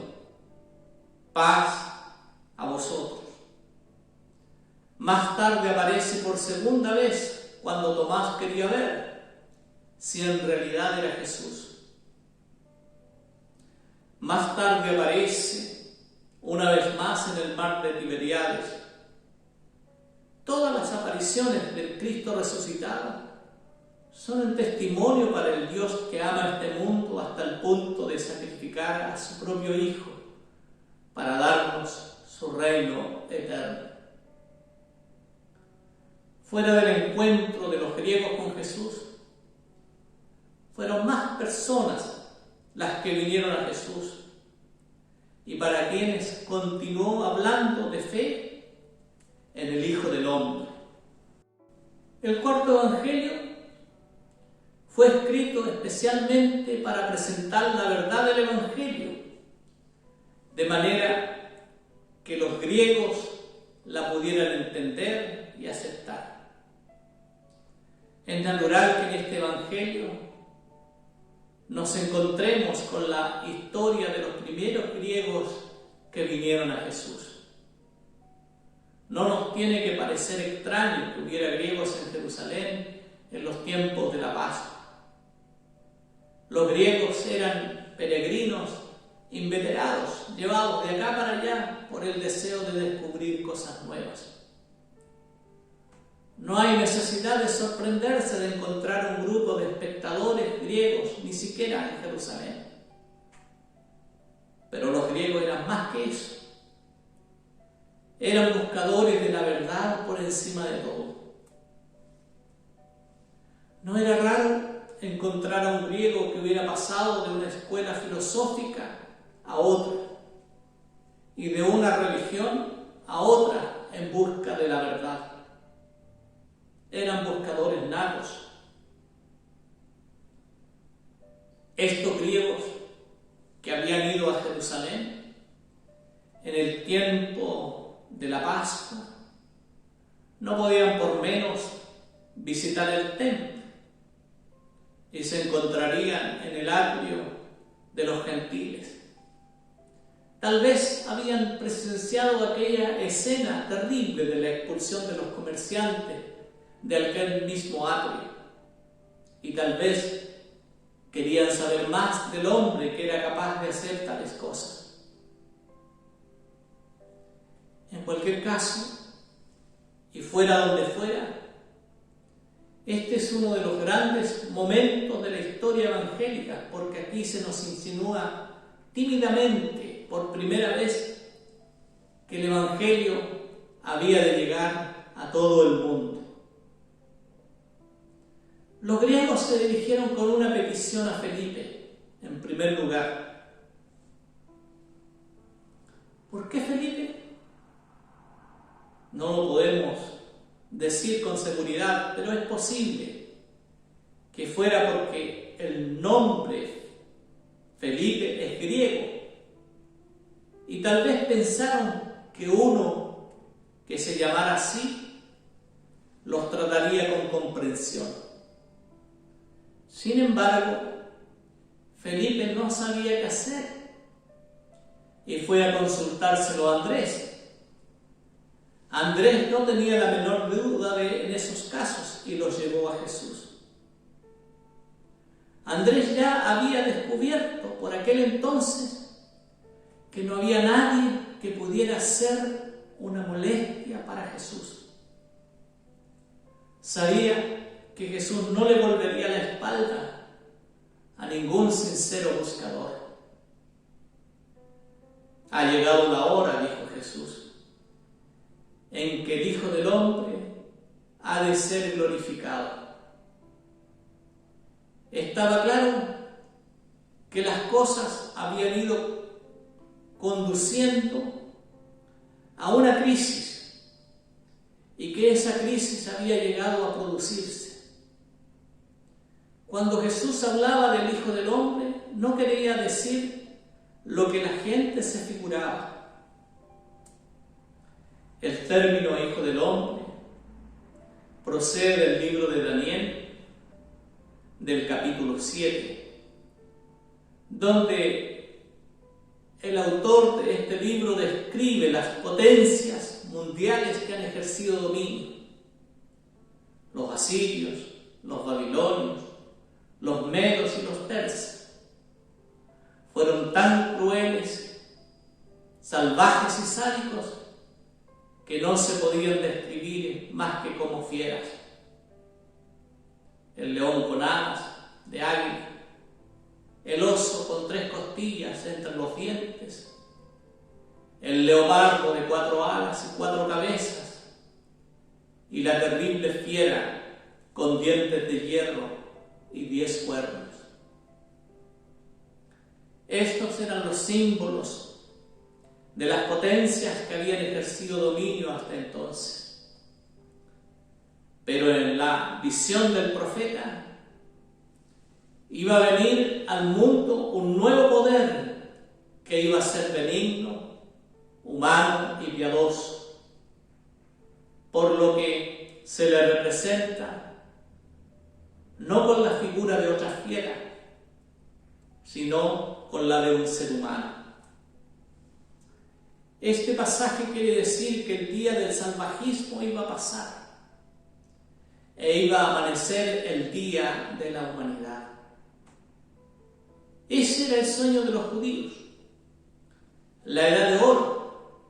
paz a vosotros. Más tarde aparece por segunda vez cuando Tomás quería ver si en realidad era Jesús. Más tarde aparece una vez más en el mar de Tiberíades. Todas las apariciones del Cristo resucitado son el testimonio para el Dios que ama este mundo hasta el punto de sacrificar a su propio Hijo para darnos su reino eterno. Fuera del encuentro de los griegos con Jesús, fueron más personas las que vinieron a Jesús y para quienes continuó hablando de fe en el Hijo del Hombre. El cuarto Evangelio fue escrito especialmente para presentar la verdad del Evangelio, de manera que los griegos la pudieran entender y aceptar. Es natural que en este Evangelio nos encontremos con la historia de los primeros griegos que vinieron a Jesús. No nos tiene que parecer extraño que hubiera griegos en Jerusalén en los tiempos de la Pascua. Los griegos eran peregrinos inveterados, llevados de acá para allá por el deseo de descubrir cosas nuevas. No hay necesidad de sorprenderse de encontrar un grupo de espectadores griegos, ni siquiera en Jerusalén. Pero los griegos eran más que eso. Eran buscadores de la verdad por encima de todo. No era raro encontrar a un griego que hubiera pasado de una escuela filosófica a otra y de una religión a otra en busca de la verdad. Eran buscadores natos. Estos griegos que habían ido a Jerusalén en el tiempo de la Pascua no podían por menos visitar el templo y se encontrarían en el atrio de los gentiles. Tal vez habían presenciado aquella escena terrible de la expulsión de los comerciantes de aquel mismo atrio y tal vez querían saber más del hombre que era capaz de hacer tales cosas. En cualquier caso, y fuera donde fuera, este es uno de los grandes momentos de la historia evangélica, porque aquí se nos insinúa tímidamente, por primera vez, que el Evangelio había de llegar a todo el mundo. Los griegos se dirigieron con una petición a Felipe, en primer lugar. ¿Por qué Felipe? No lo podemos decir con seguridad, pero es posible que fuera porque el nombre Felipe es griego y tal vez pensaron que uno que se llamara así los trataría con comprensión. Sin embargo, Felipe no sabía qué hacer y fue a consultárselo a Andrés. Andrés no tenía la menor duda en esos casos y los llevó a Jesús. Andrés ya había descubierto por aquel entonces que no había nadie que pudiera ser una molestia para Jesús. Sabía que Jesús no le volvería la espalda a ningún sincero buscador. Ha llegado la hora, dijo Jesús, en que el Hijo del Hombre ha de ser glorificado. Estaba claro que las cosas habían ido conduciendo a una crisis y que esa crisis había llegado a producirse. Cuando Jesús hablaba del Hijo del Hombre, no quería decir lo que la gente se figuraba. El término Hijo del Hombre procede del libro de Daniel, del capítulo 7, donde el autor de este libro describe las potencias mundiales que han ejercido dominio. Los asirios, los babilonios, los medos y los persas fueron tan crueles, salvajes y sádicos que no se podían describir más que como fieras. El león con alas de águila, el oso con 3 costillas entre los dientes, el leopardo de 4 alas y 4 cabezas, y la terrible fiera con dientes de hierro y 10 cuernos. Estos eran los símbolos de las potencias que habían ejercido dominio hasta entonces. Pero en la visión del profeta iba a venir al mundo un nuevo poder que iba a ser benigno, humano y piadoso, por lo que se le representa no con la figura de otra fiera, sino con la de un ser humano. Este pasaje quiere decir que el día del salvajismo iba a pasar e iba a amanecer el día de la humanidad. Ese era el sueño de los judíos, la edad de oro,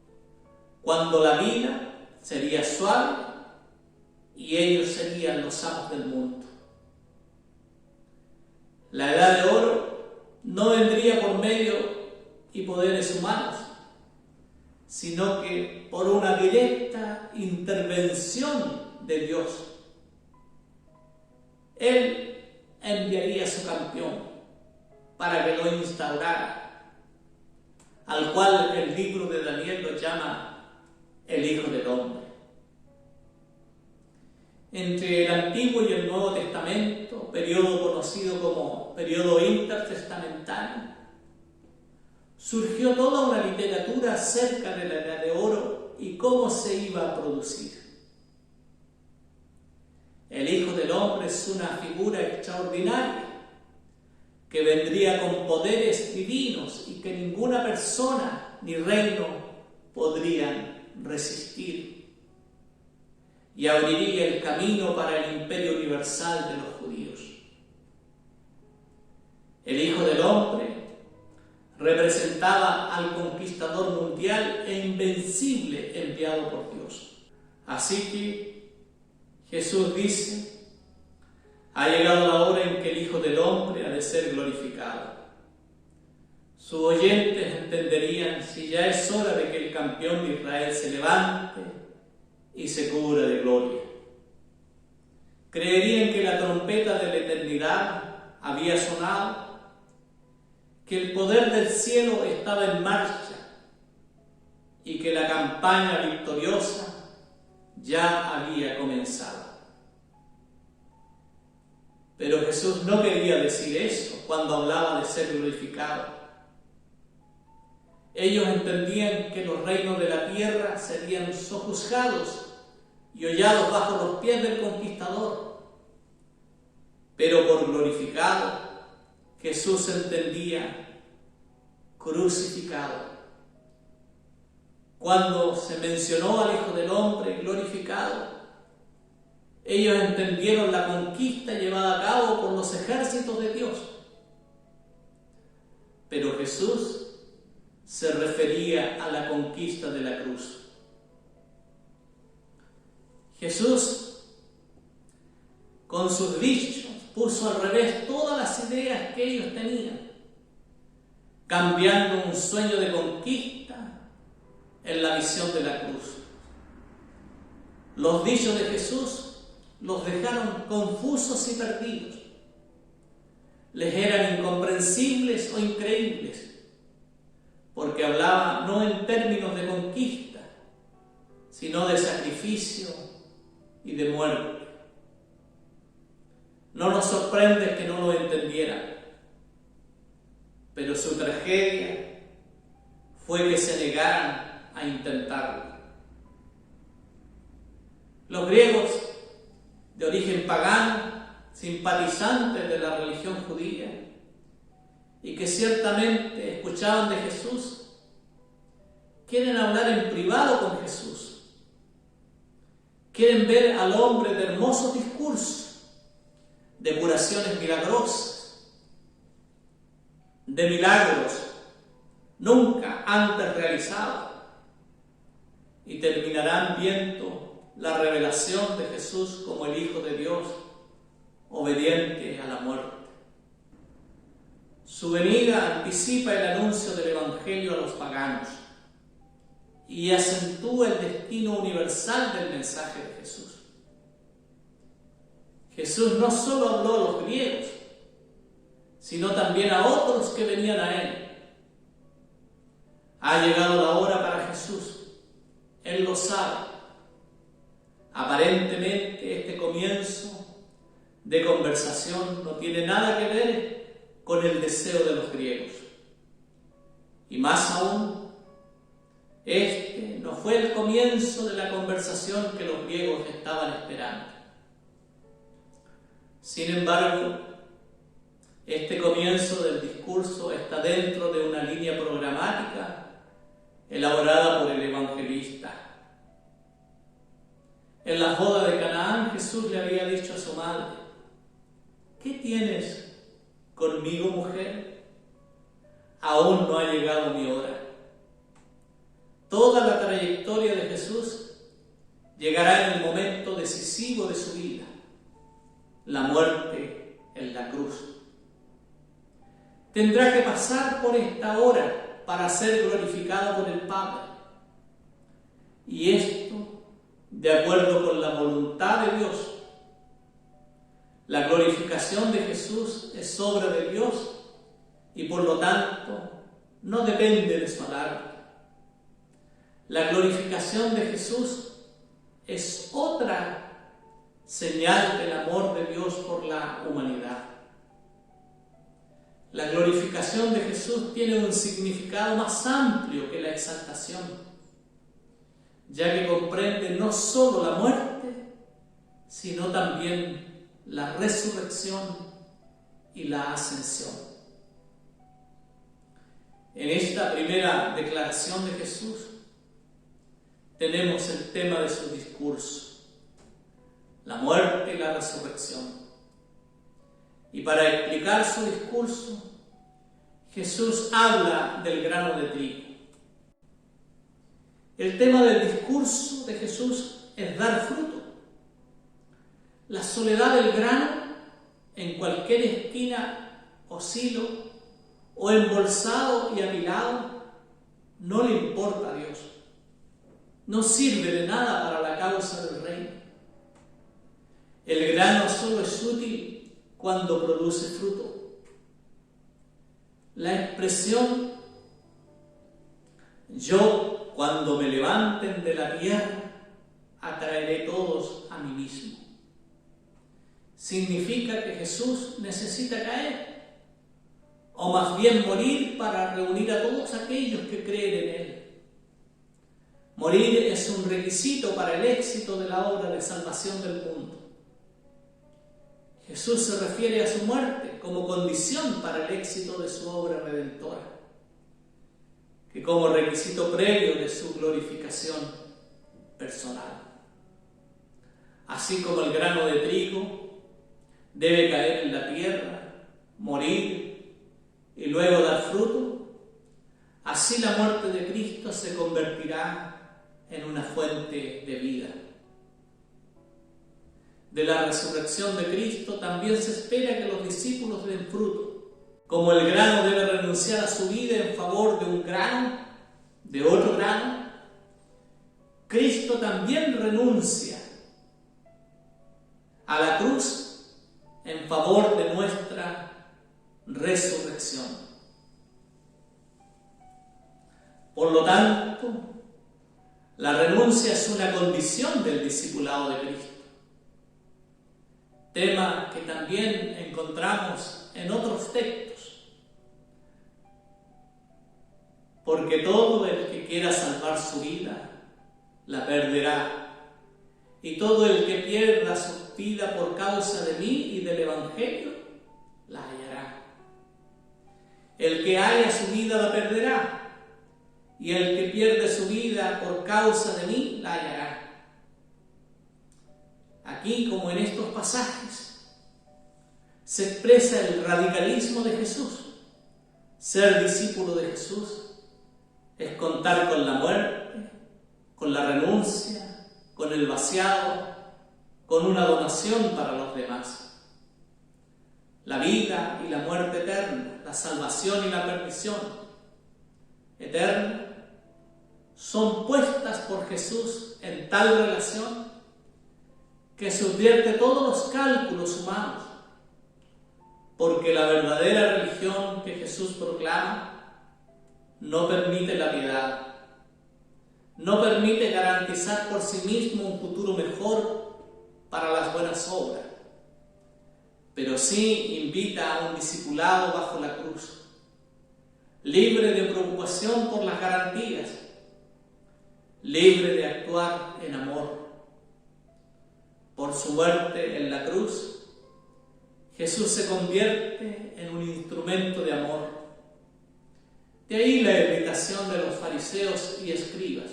cuando la vida sería suave y ellos serían los amos del mundo. La edad de oro no vendría por medio y poderes humanos, sino que por una directa intervención de Dios. Él enviaría a su campeón para que lo instaurara, al cual el libro de Daniel lo llama el Hijo del Hombre. Entre el Antiguo y el Nuevo Testamento, periodo conocido como periodo intertestamentario, surgió toda una literatura acerca de la Edad de Oro y cómo se iba a producir. El Hijo del Hombre es una figura extraordinaria que vendría con poderes divinos y que ninguna persona ni reino podrían resistir, y abriría el camino para el imperio universal de los judíos. El Hijo del Hombre representaba al conquistador mundial e invencible enviado por Dios. Así que Jesús dice: ha llegado la hora en que el Hijo del Hombre ha de ser glorificado. Sus oyentes entenderían si ya es hora de que el campeón de Israel se levante y se cubra de gloria. Creerían que la trompeta de la eternidad había sonado, que el poder del cielo estaba en marcha y que la campaña victoriosa ya había comenzado. Pero Jesús no quería decir eso cuando hablaba de ser glorificado. Ellos entendían que los reinos de la tierra serían sojuzgados y hollados bajo los pies del conquistador. Pero por glorificado, Jesús entendía crucificado. Cuando se mencionó al Hijo del Hombre glorificado, ellos entendieron la conquista llevada a cabo por los ejércitos de Dios. Pero Jesús se refería a la conquista de la cruz. Jesús, con sus dichos, puso al revés todas las ideas que ellos tenían, cambiando un sueño de conquista en la visión de la cruz. Los dichos de Jesús los dejaron confusos y perdidos. Les eran incomprensibles o increíbles, porque hablaba no en términos de conquista, sino de sacrificio y de muerte. No nos sorprende que no lo entendieran, pero su tragedia fue que se negaran a intentarlo. Los griegos, de origen pagano, simpatizantes de la religión judía, y que ciertamente escuchaban de Jesús, quieren hablar en privado con Jesús. Quieren ver al hombre de hermosos discursos, de curaciones milagrosas, de milagros nunca antes realizados, y terminarán viendo la revelación de Jesús como el Hijo de Dios, obediente a la muerte. Su venida anticipa el anuncio del Evangelio a los paganos y acentúa el destino universal del mensaje de Jesús. Jesús no solo habló a los griegos, sino también a otros que venían a Él. Ha llegado la hora para Jesús, Él lo sabe. Aparentemente este comienzo de conversación no tiene nada que ver con el deseo de los griegos. Y más aún, este no fue el comienzo de la conversación que los griegos estaban esperando. Sin embargo, este comienzo del discurso está dentro de una línea programática elaborada por el evangelista. En la boda de Canaán, Jesús le había dicho a su madre: ¿qué tienes conmigo, mujer? Aún no ha llegado mi hora. Toda la trayectoria de Jesús llegará en el momento decisivo de su vida, la muerte en la cruz. Tendrá que pasar por esta hora para ser glorificado por el Padre. Y esto de acuerdo con la voluntad de Dios. La glorificación de Jesús es obra de Dios y por lo tanto no depende de su alarde. La glorificación de Jesús es otra señal del amor de Dios por la humanidad. La glorificación de Jesús tiene un significado más amplio que la exaltación, ya que comprende no solo la muerte, sino también la resurrección y la ascensión. En esta primera declaración de Jesús tenemos el tema de su discurso, la muerte y la resurrección. Y para explicar su discurso, Jesús habla del grano de trigo. El tema del discurso de Jesús es dar fruto. La soledad del grano en cualquier esquina o silo o embolsado y apilado no le importa a Dios. No sirve de nada para la causa del reino. El grano solo es útil cuando produce fruto. La expresión yo cuando me levanten de la tierra, atraeré todos a mí mismo. Significa que Jesús necesita caer, o más bien morir para reunir a todos aquellos que creen en Él. Morir es un requisito para el éxito de la obra de salvación del mundo. Jesús se refiere a su muerte como condición para el éxito de su obra redentora, que como requisito previo de su glorificación personal. Así como el grano de trigo debe caer en la tierra, morir y luego dar fruto, así la muerte de Cristo se convertirá en una fuente de vida. De la resurrección de Cristo también se espera que los discípulos den fruto. Como el grano debe renunciar a su vida en favor de un grano, de otro grano, Cristo también renuncia a la cruz en favor de nuestra resurrección. Por lo tanto, la renuncia es una condición del discipulado de Cristo. Tema que también encontramos en otros textos. Porque todo el que quiera salvar su vida, la perderá. Y todo el que pierda su vida por causa de mí y del Evangelio, la hallará. El que haya su vida la perderá. Y el que pierde su vida por causa de mí, la hallará. Aquí, como en estos pasajes, se expresa el radicalismo de Jesús. Ser discípulo de Jesús es contar con la muerte, con la renuncia, con el vaciado, con una donación para los demás. La vida y la muerte eterna, la salvación y la perdición eterna, son puestas por Jesús en tal relación que subvierte todos los cálculos humanos, porque la verdadera religión que Jesús proclama no permite la piedad, no permite garantizar por sí mismo un futuro mejor para las buenas obras, pero sí invita a un discipulado bajo la cruz, libre de preocupación por las garantías, libre de actuar en amor. Por su muerte en la cruz, Jesús se convierte en un instrumento de amor. De ahí la irritación de los fariseos y escribas.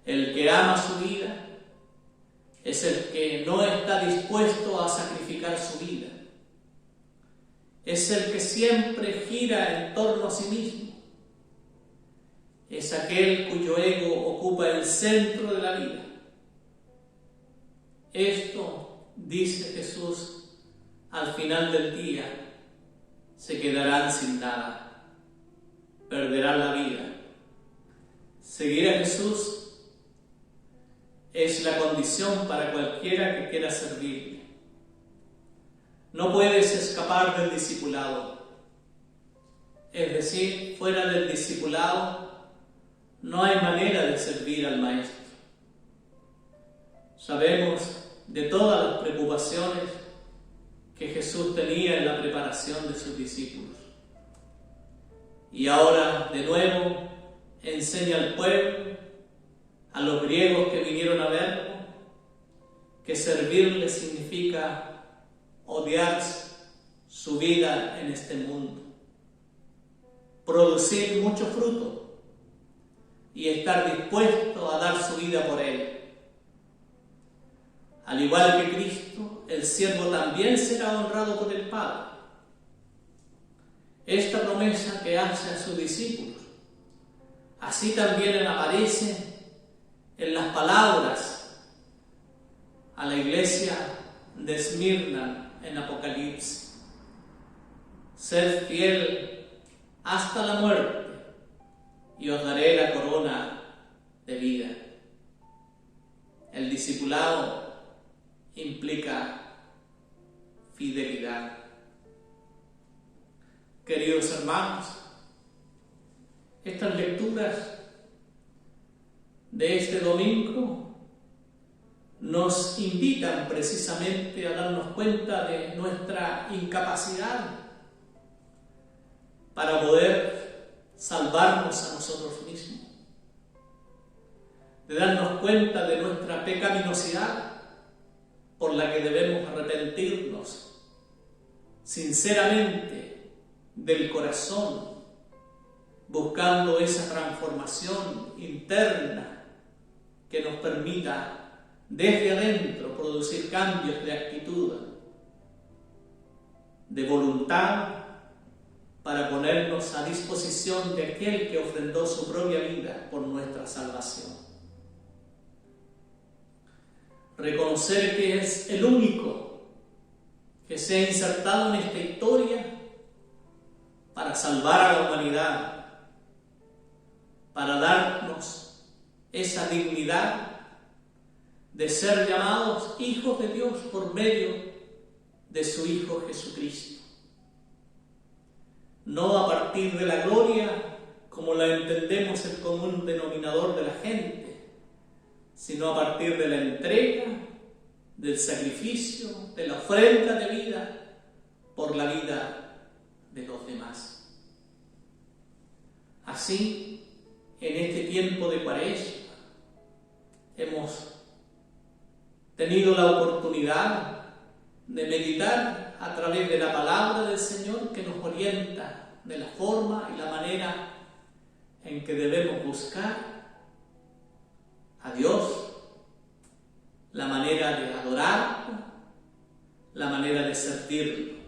El que ama su vida es el que no está dispuesto a sacrificar su vida. Es el que siempre gira en torno a sí mismo. Es aquel cuyo ego ocupa el centro de la vida. Esto, dice Jesús, al final del día se quedarán sin nada, perderán la vida. Seguir a Jesús es la condición para cualquiera que quiera servirle. No puedes escapar del discipulado. Es decir, fuera del discipulado no hay manera de servir al Maestro. Sabemos de todas las preocupaciones que Jesús tenía en la preparación de sus discípulos. Y ahora, de nuevo, enseña al pueblo, a los griegos que vinieron a verlo, que servirle significa odiar su vida en este mundo, producir mucho fruto y estar dispuesto a dar su vida por él. Al igual que Cristo, el siervo también será honrado por el Padre. Esta promesa que hace a sus discípulos, así también aparece en las palabras a la iglesia de Esmirna en Apocalipsis. Sed fiel hasta la muerte y os daré la corona de vida. El discipulado implica fidelidad. Queridos hermanos, estas lecturas de este domingo nos invitan precisamente a darnos cuenta de nuestra incapacidad para poder salvarnos a nosotros mismos, de darnos cuenta de nuestra pecaminosidad por la que debemos arrepentirnos sinceramente del corazón, buscando esa transformación interna que nos permita desde adentro producir cambios de actitud, de voluntad, para ponernos a disposición de aquel que ofrendó su propia vida por nuestra salvación. Reconocer que es el único que se ha insertado en esta historia para salvar a la humanidad, para darnos esa dignidad de ser llamados hijos de Dios por medio de su Hijo Jesucristo. No a partir de la gloria, como la entendemos el común denominador de la gente, sino a partir de la entrega, del sacrificio, de la ofrenda de vida por la vida de los demás. Así, en este tiempo de Cuaresma, hemos tenido la oportunidad de meditar a través de la palabra del Señor que nos orienta de la forma y la manera en que debemos buscar a Dios, la manera de adorarlo, la manera de servirlo.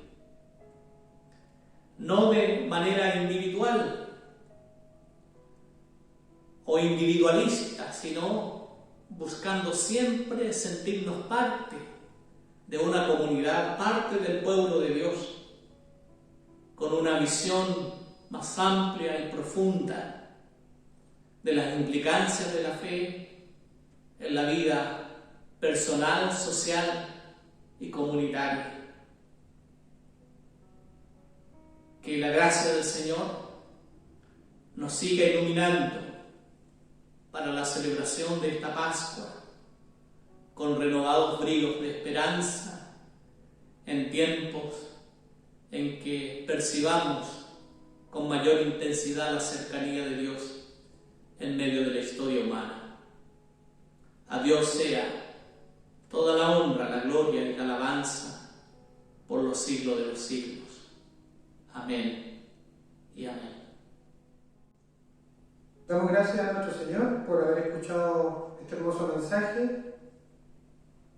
No de manera individual o individualista, sino buscando siempre sentirnos parte de una comunidad, parte del pueblo de Dios, con una visión más amplia y profunda de las implicancias de la fe en la vida personal, social y comunitaria. Que la gracia del Señor nos siga iluminando para la celebración de esta Pascua, con renovados bríos de esperanza en tiempos en que percibamos con mayor intensidad la cercanía de Dios en medio de la historia humana. A Dios sea toda la honra, la gloria y la alabanza por los siglos de los siglos. Amén y amén. Damos gracias a nuestro Señor por haber escuchado este hermoso mensaje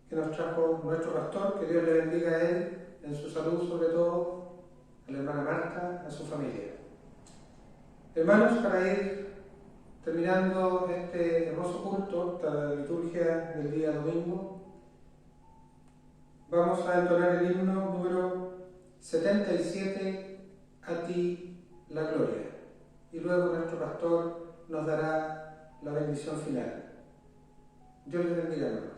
que nos trajo nuestro pastor. Que Dios le bendiga a él, en su salud sobre todo, a la hermana Marta, a su familia. Hermanos, para ir terminando este hermoso culto, esta liturgia del día domingo, vamos a entonar el himno número 77, A ti la gloria. Y luego nuestro pastor nos dará la bendición final. Dios les bendiga, hermanos.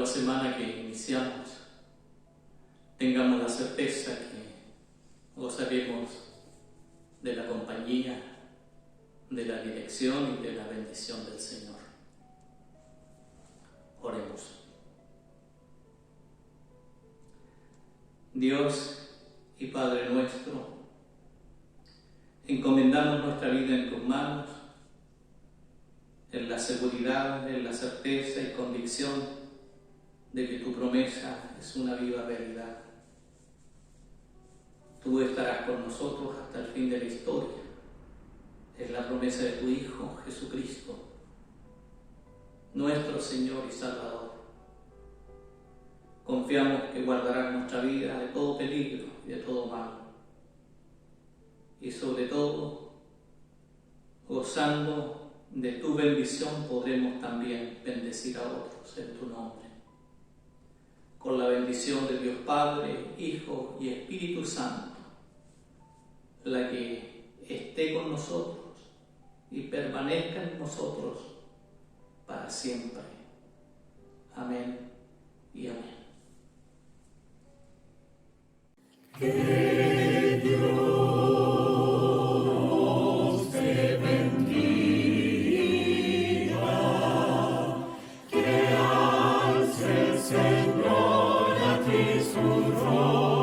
semana que iniciamos tengamos la certeza que gozaremos de la compañía, de la dirección y de la bendición del Señor. Oremos. Dios y Padre nuestro, encomendamos nuestra vida en tus manos, en la seguridad, en la certeza y convicción de que tu promesa es una viva realidad. Tú estarás con nosotros hasta el fin de la historia. Es la promesa de tu Hijo Jesucristo, nuestro Señor y Salvador. Confiamos que guardarás nuestra vida de todo peligro y de todo mal. Y sobre todo, gozando de tu bendición, podremos también bendecir a otros en tu nombre. Con la bendición de Dios Padre, Hijo y Espíritu Santo, la que esté con nosotros y permanezca en nosotros para siempre. Amén y amén. Que Dios te bendiga, que alce el Señor a ti su rostro.